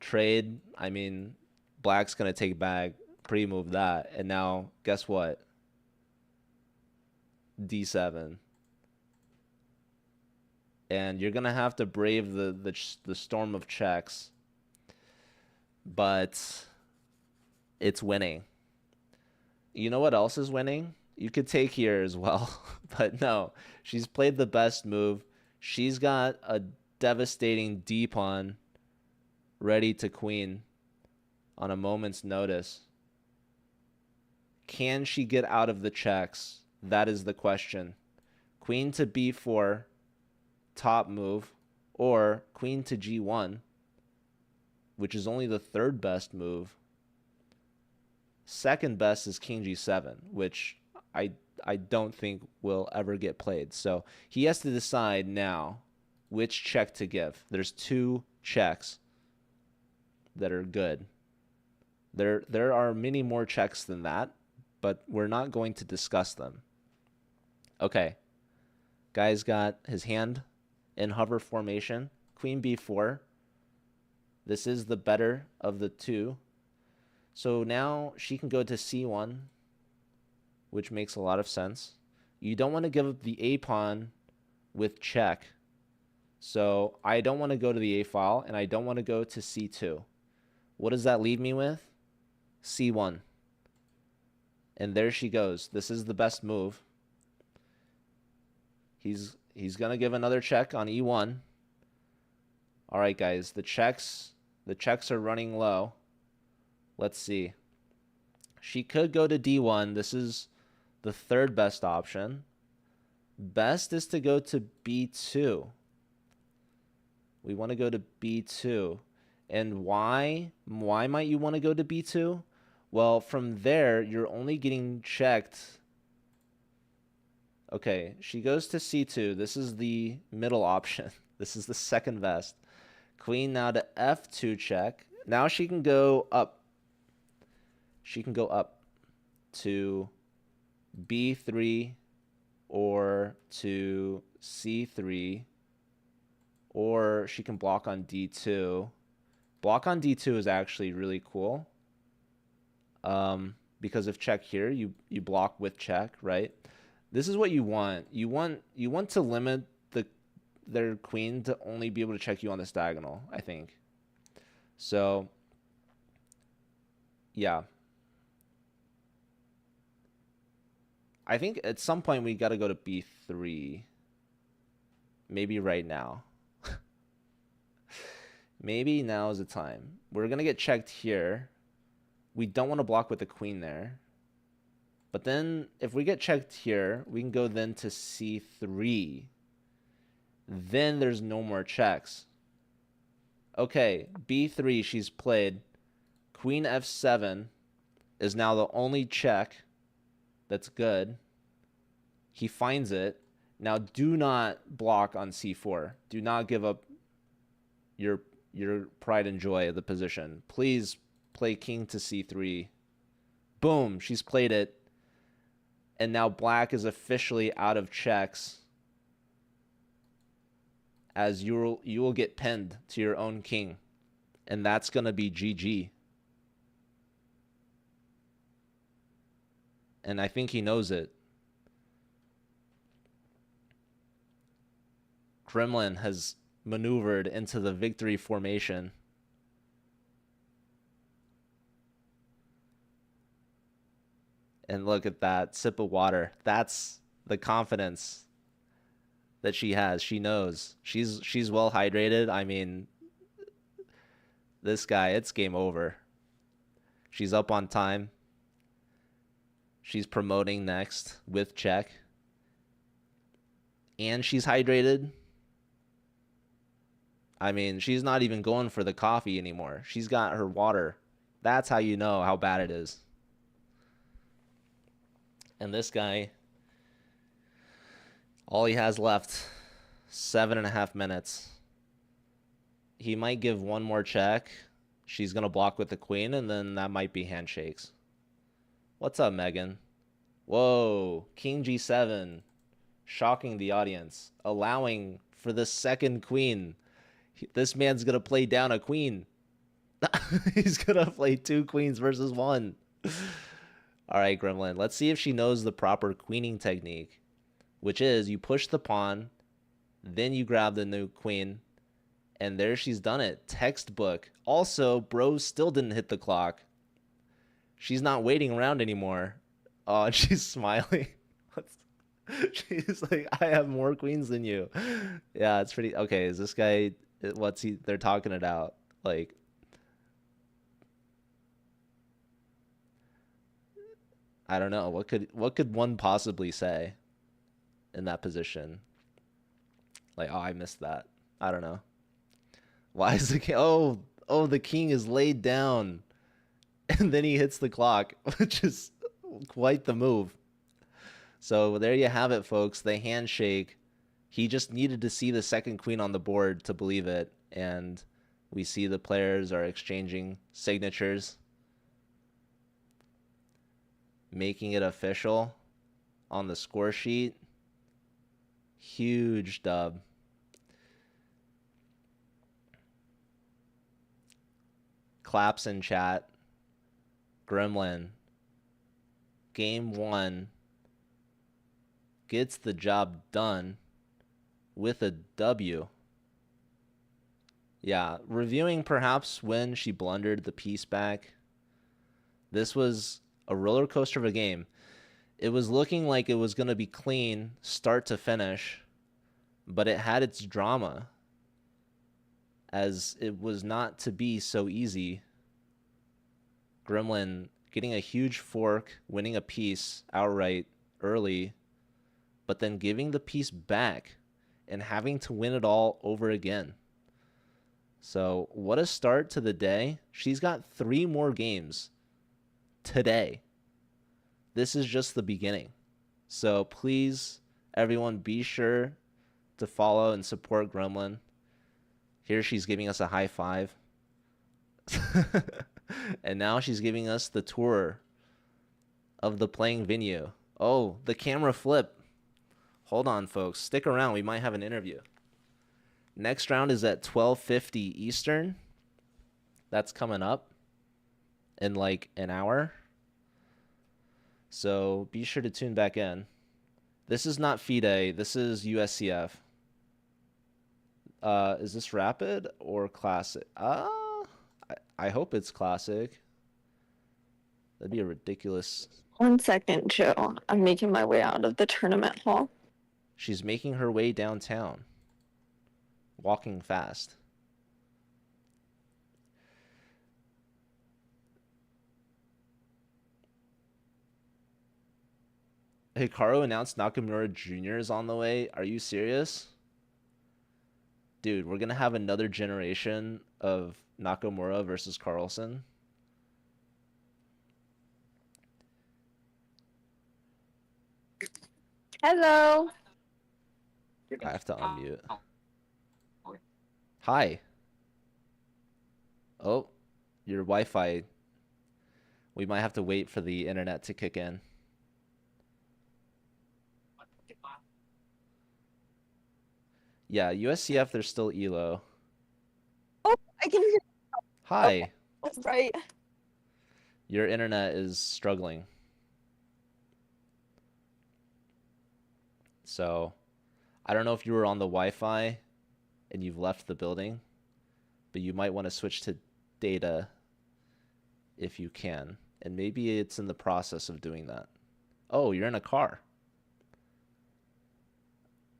Trade, I mean, black's going to take back, pre-move that. And now, guess what? d7. And you're going to have to brave the storm of checks. But it's winning. You know what else is winning? You could take here as well. But no, she's played the best move. She's got a devastating d-pawn ready to queen on a moment's notice. Can she get out of the checks? That is the question. Queen to b4, top move, or queen to g1, which is only the third best move. Second best is king g7, which I don't think will ever get played. So he has to decide now which check to give. There's two checks that are good. There are many more checks than that, but we're not going to discuss them. Okay. Guy's got his hand in hover formation. Queen b4. This is the better of the two. So now she can go to c1, which makes a lot of sense. You don't want to give up the a pawn with check. So I don't want to go to the a file, and I don't want to go to c2. What does that leave me with? c1. And there she goes. This is the best move. He's going to give another check on e1. All right, guys, the checks are running low. Let's see. She could go to d1. This is the third best option. Best is to go to b2. We want to go to b2. And why? Why might you want to go to b2? Well, from there, you're only getting checked. Okay, she goes to c2. This is the middle option. This is the second best. Queen now to f2 check. Now she can go up. She can go up to b3 or to c3, or she can block on d2. Block on d2 is actually really cool, because if check here, you block with check, right? This is what you want. You want to limit their queen to only be able to check you on this diagonal, I think. So, yeah. I think at some point we got to go to b3. Maybe right now. Maybe now is the time. We're going to get checked here. We don't want to block with the queen there. But then if we get checked here, we can go then to c3. Then there's no more checks. Okay, b3 she's played. Queen f7 is now the only check that's good. He finds it. Now do not block on c4. Do not give up your pride and joy of the position. Please play king to c3. Boom, she's played it. And now black is officially out of checks, as you will get pinned to your own king. And that's going to be GG. And I think he knows it. Gremlin has maneuvered into the victory formation. And look at that sip of water. That's the confidence that she has. She knows. She's well hydrated. I mean, this guy, it's game over. She's up on time. She's promoting next with check. And she's hydrated. I mean, she's not even going for the coffee anymore. She's got her water. That's how you know how bad it is. And this guy, all he has left, 7.5 minutes. He might give one more check. She's going to block with the queen, and then that might be handshakes. What's up, Megan? Whoa, King G7. Shocking the audience. Allowing for the second queen. This man's going to play down a queen. He's going to play 2 queens versus 1. All right, Gremlin. Let's see if she knows the proper queening technique, which is you push the pawn, then you grab the new queen, and there she's done it. Textbook. Also, bro still didn't hit the clock. She's not waiting around anymore. Oh, and she's smiling. She's like, I have more queens than you. Yeah, it's pretty... Okay, is this guy... What's he... They're talking it out. Like... I don't know. What could one possibly say in that position? Like, oh, I missed that. I don't know. Why is the king... Oh, the king is laid down. And then he hits the clock, which is quite the move. So there you have it, folks. The handshake. He just needed to see the second queen on the board to believe it. And we see the players are exchanging signatures, making it official on the score sheet. Huge dub. Claps in chat. Gremlin. Game 1 gets the job done with a W. Yeah, reviewing perhaps when she blundered the piece back. This was a roller coaster of a game. It was looking like it was going to be clean start to finish, but it had its drama, as it was not to be so easy. Gremlin getting a huge fork, winning a piece outright early, but then giving the piece back and having to win it all over again. So what a start to the day. She's got 3 more games today. This is just the beginning. So please, everyone, be sure to follow and support Gremlin. Here she's giving us a high five. And now she's giving us the tour of the playing venue. Oh, the camera flip. Hold on, folks. Stick around. We might have an interview. Next round is at 12:50 Eastern. That's coming up in like an hour. So be sure to tune back in. This is not FIDE. This is USCF. Is this rapid or classic? I hope it's classic. That'd be a ridiculous... 1 second, Joe. I'm making my way out of the tournament hall. She's making her way downtown. Walking fast. Hikaru announced Nakamura Jr. is on the way. Are you serious? Dude, we're going to have another generation of Nakamura versus Carlsen. Hello. I have to unmute. Hi. Oh, your Wi-Fi. We might have to wait for the internet to kick in. Yeah, USCF, there's still ELO. Oh, I can hear. Hi. That's right. Your internet is struggling. So I don't know if you were on the Wi-Fi and you've left the building, but you might want to switch to data if you can. And maybe it's in the process of doing that. Oh, you're in a car.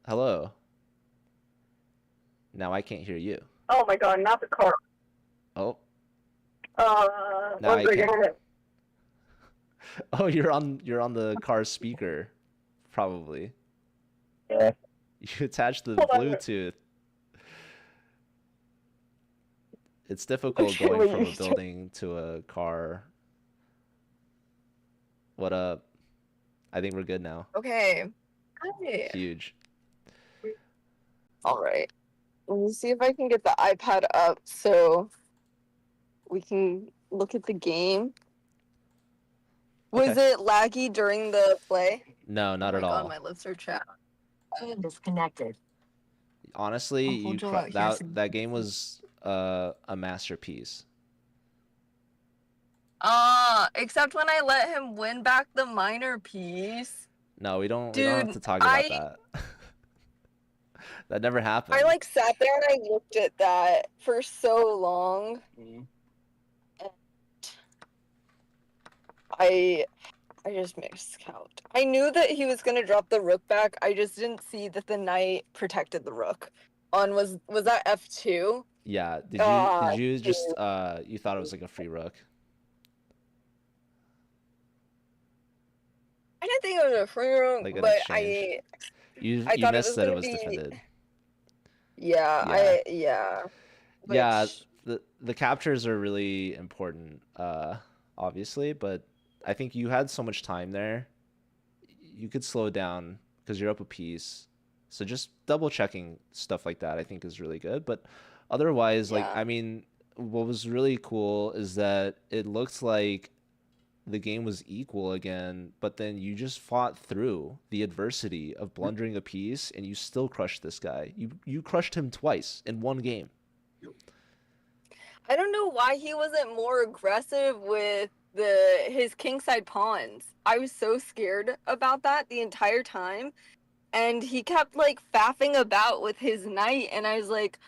Hello. Now I can't hear you. Oh my god, not the car. Oh, now One I can. second. Oh, you're on the car speaker, probably. Yeah. You attach the Hold on. Bluetooth. It's difficult Okay, going wait, from a building to a car. What up? I think we're good now. Okay. Hi. Huge. All right. Let me see if I can get the iPad up so we can look at the game. Was Okay. it laggy during the play? No, Oh not my at god, all. my lips are chapped. Disconnected. Honestly, I'll you hold you out here. that game was a masterpiece. Except when I let him win back the minor piece. No, we don't have Dude, to talk about I that. That never I happened. like sat there and I looked at that for so long. And I I just miscount. I knew that he was gonna drop the rook back. I just didn't see that the knight protected the rook. Was that F2? Yeah. Did Ah, you dude. just you thought it was like a free rook? I didn't think it was a free rook, Like an but exchange? I You thought it missed was that it gonna was be defended. Yeah. yeah. Yeah, Which the captures are really important, obviously, but I think you had so much time there. You could slow down because you're up a piece. So just double checking stuff like that I think is really good. But otherwise, like yeah. I mean, what was really cool is that it looked like the game was equal again, but then you just fought through the adversity of blundering a piece and you still crushed this guy. You crushed him twice in one game. I don't know why he wasn't more aggressive with his kingside pawns. I was so scared about that the entire time. And he kept like faffing about with his knight, and I was like,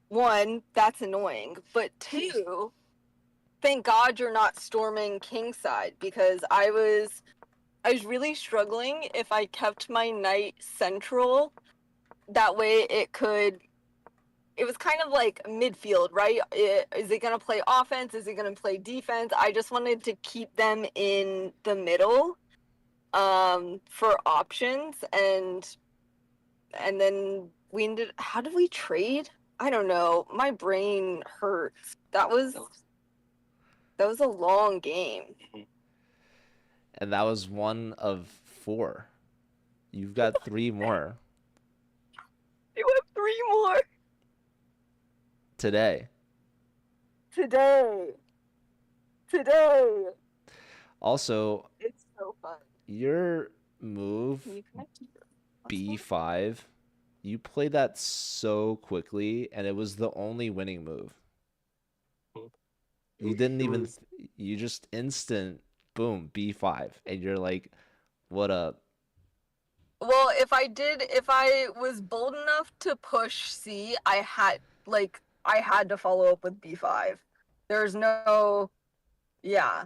one, that's annoying. But two, thank God you're not storming kingside because I was really struggling if I kept my knight central. That way it was kind of like midfield, right? Is it going to play offense? Is it going to play defense? I just wanted to keep them in the middle for options, and then we ended. How did we trade? I don't know. My brain hurts. That was a long game. And that was one of four. You've got three more It went three more today. today. Today. Also, It's so fun. your move Can you connect to your hotspot? B5, you played that so quickly, and it was the only winning move. You didn't even, you just instant, boom, B5, and you're like, what up? Well, if I was bold enough to push C, I had to follow up with B5. There's no, yeah,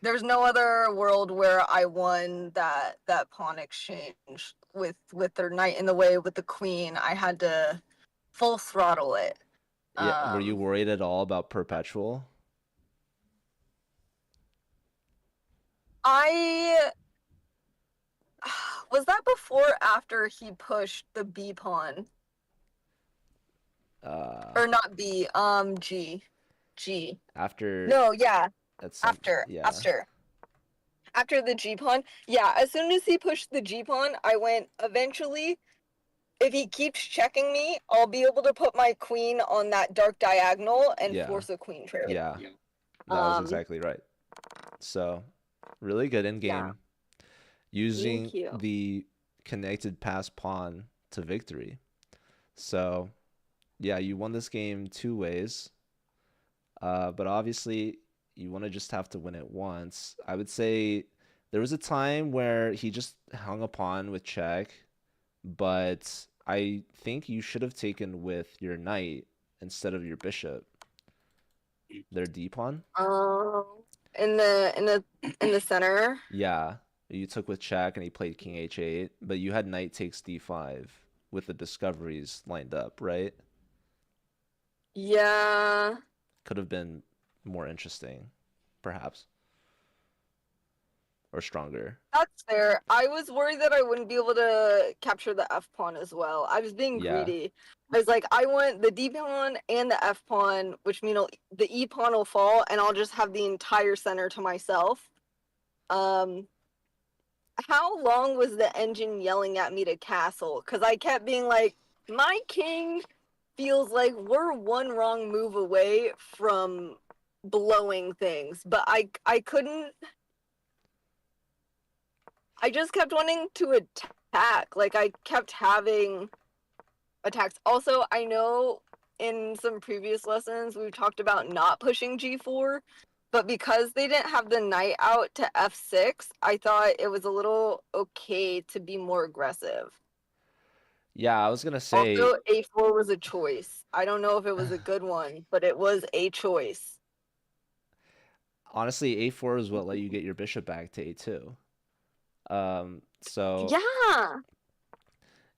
there's no other world where I won that pawn exchange with their knight in the way with the queen. I had to full throttle it. Yeah, were you Um, worried at all about perpetual? I was that before or after he pushed the B pawn Uh, or not B, G, G. after No, yeah, at some, after yeah, after after the G pawn. Yeah, as soon as he pushed the G pawn, I went eventually. If he keeps checking me, I'll be able to put my queen on that dark diagonal and yeah, force a queen trade. yeah, that was Um, exactly right. So, really good in yeah. game, Thank using you. the connected pass pawn to victory. So, yeah, you won this game two ways. But obviously, you want to just have to win it once. I would say there was a time where he just hung a pawn with check, but I think you should have taken with your knight instead of your bishop, their d pawn. Um, in the center. Yeah, you took with check and he played king h8, but you had knight takes d5 with the discoveries lined up, right? Yeah, Could have been more interesting, perhaps, or stronger. that's fair. I was worried that I wouldn't be able to capture the F pawn as well. I was being Yeah. greedy. I was like, I want the D pawn and the F pawn, which mean the E pawn will fall, and I'll just have the entire center to myself. Um, how long was the engine yelling at me to castle? Because I kept being like, my king feels like we're one wrong move away from blowing things, but I couldn't. I just kept wanting to attack. Like I kept having attacks. Also, I know in some previous lessons we've talked about not pushing G4, but because they didn't have the knight out to F6, I thought it was a little okay to be more aggressive. Yeah, I was gonna say, Also, A4 was a choice. I don't know if it was a good one, but it was a choice. honestly, a4 is what let you get your bishop back to a2. So Yeah.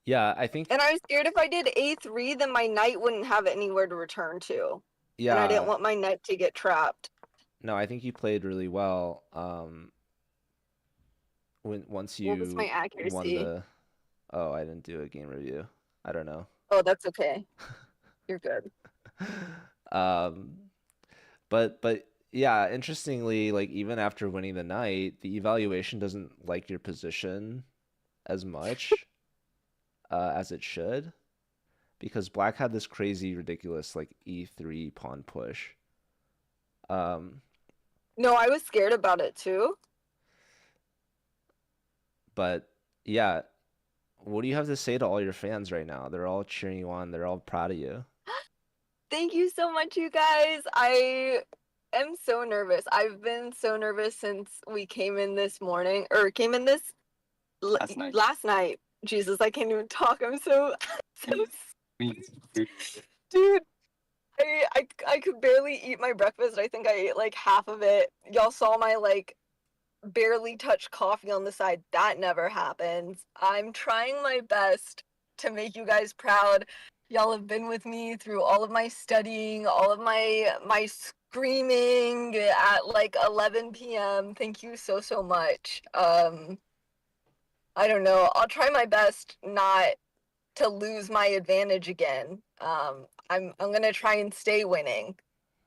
yeah, I think And I was scared if I did A3, then my knight wouldn't have anywhere to return to. And I didn't yeah, want my knight to get trapped. no, I think you played really well. When once What was my you won accuracy? the, oh, I didn't do a game review. I don't know. Oh, that's okay. You're good. Um, but yeah, interestingly, like even after winning the night, the evaluation doesn't like your position as much as it should because black had this crazy, ridiculous like e3 pawn push. Um, No, I was scared about it too. but yeah, what do you have to say to all your fans right now? They're all cheering you on. They're all proud of you. Thank you so much, you guys. I am so nervous. I've been so nervous since we came in this morning, or came in this last night. Jesus, I can't even talk. I'm so, so, dude. I could barely eat my breakfast. I think I ate like half of it. Y'all saw my like barely touch coffee on the side. That never happens. I'm trying my best to make you guys proud. Y'all have been with me through all of my studying, all of my screaming at like 11 p.m. Thank you so so much. I don't know. I'll try my best not to lose my advantage again. I'm gonna try and stay winning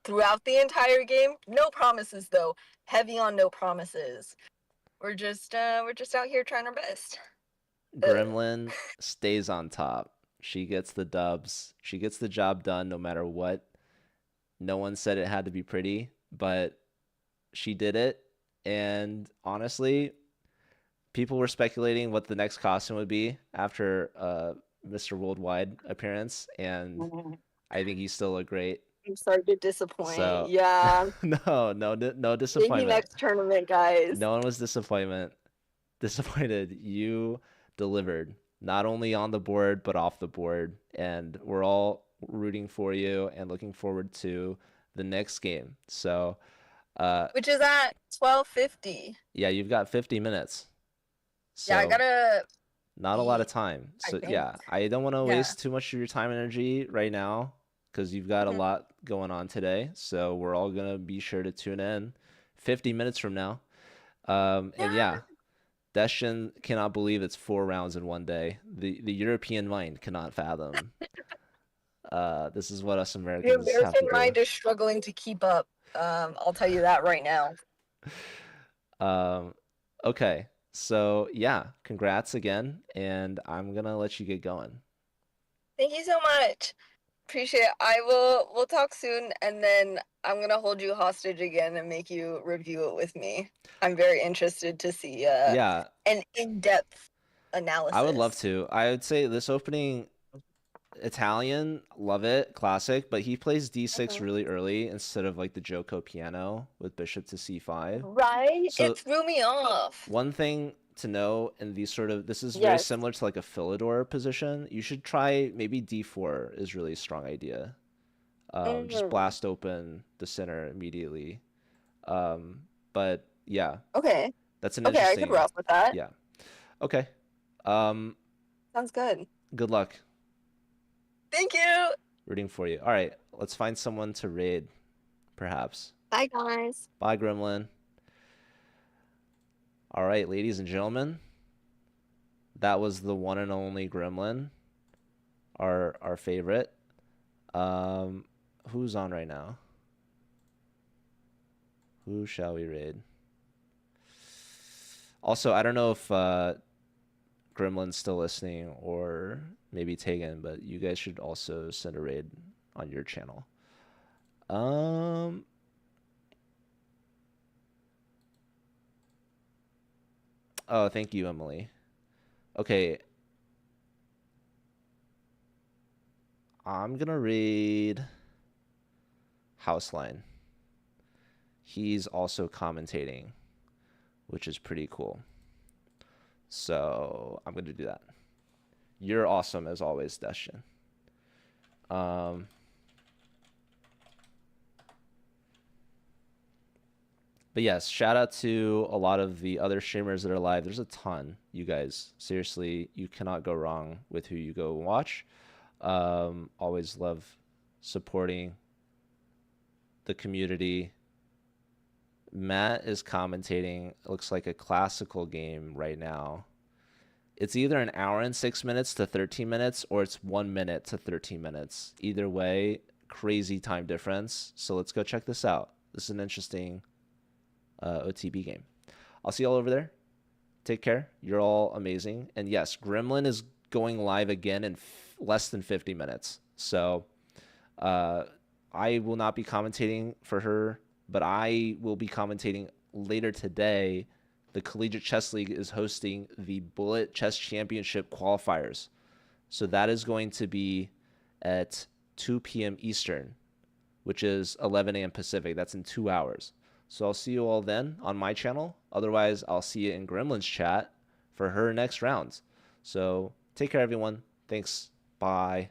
throughout the entire game. No promises though. Heavy on no promises. We're just out here trying our best. Gremlin stays on top. She gets the dubs. She gets the job done no matter what. No one said it had to be pretty, but she did it. And honestly, people were speculating what the next costume would be after Mr. Worldwide appearance, and I think he still looked great. I'm sorry to disappoint. So Yeah. no Maybe disappointment. next tournament, guys. No one was disappointed. You delivered not only on the board but off the board, and we're all rooting for you and looking forward to the next game. So, uh, Which is at 12:50. yeah, you've got 50 minutes, Yeah, I so gotta not a lot of eat, time. I So think. yeah, I don't want to Yeah. waste too much of your time and energy right now because you've got a Mhm. lot going on today. So we're all gonna be sure to tune in 50 minutes from now. And Yeah. yeah, Destin cannot believe it's 4 rounds in one day. The European mind cannot fathom. This is what us The Americans have American to do. mind is struggling to keep up. I'll tell you that right now. Um, okay, so yeah, congrats again, and I'm gonna let you get going. Thank you so much. Appreciate it. We'll talk soon and then I'm gonna hold you hostage again and make you review it with me. I'm very interested to see Yeah, an in-depth I would love analysis. to. I would say this opening Italian, love it, classic, but he plays d6 Mhm. really early instead of like the Joko piano with bishop to c5. Right? It So threw me off. one thing to know in these sort of, this is very Yes. similar to like a Philidor position. You should try maybe D4 is really a strong idea. Just Mm. blast open the center immediately. Um, but yeah, Okay. that's an Okay, I could interesting, rough with that. yeah. Okay. Um, Sounds good. good luck. Thank you. Rooting for you. All right, let's find someone to raid, perhaps. Bye, guys. Bye, Gremlin. All right, ladies and gentlemen, that was the one and only Gremlin, our favorite. Um, who's on right now? Who shall we raid? Also, I don't know if Gremlin's still listening or maybe Tegan, but you guys should also send a raid on your channel. Um, oh, thank you, Emily. Okay, I'm gonna raid Houseline. He's also commentating, which is pretty cool. So I'm gonna do that. You're awesome as always, Destin. Um, but yes, shout out to a lot of the other streamers that are live. There's a ton, you guys. Seriously, you cannot go wrong with who you go watch. Always love supporting the community. Matt is commentating. It looks like a classical game right now. It's either an hour and 6 minutes to 13 minutes, or it's 1 minute to 13 minutes. Either way, crazy time difference. So let's go check this out. This is an interesting OTB game. I'll see you all over there. Take care. You're all amazing. And yes, Gremlin is going live again in less than 50 minutes. So I will not be commentating for her, but I will be commentating later today. The Collegiate Chess League is hosting the Bullet Chess Championship qualifiers. So that is going to be at 2 p.m. Eastern, which is 11 a.m. Pacific. That's in 2 hours. So I'll see you all then on my channel. Otherwise, I'll see you in Gremlin's chat for her next rounds. So take care, everyone. Thanks. Bye.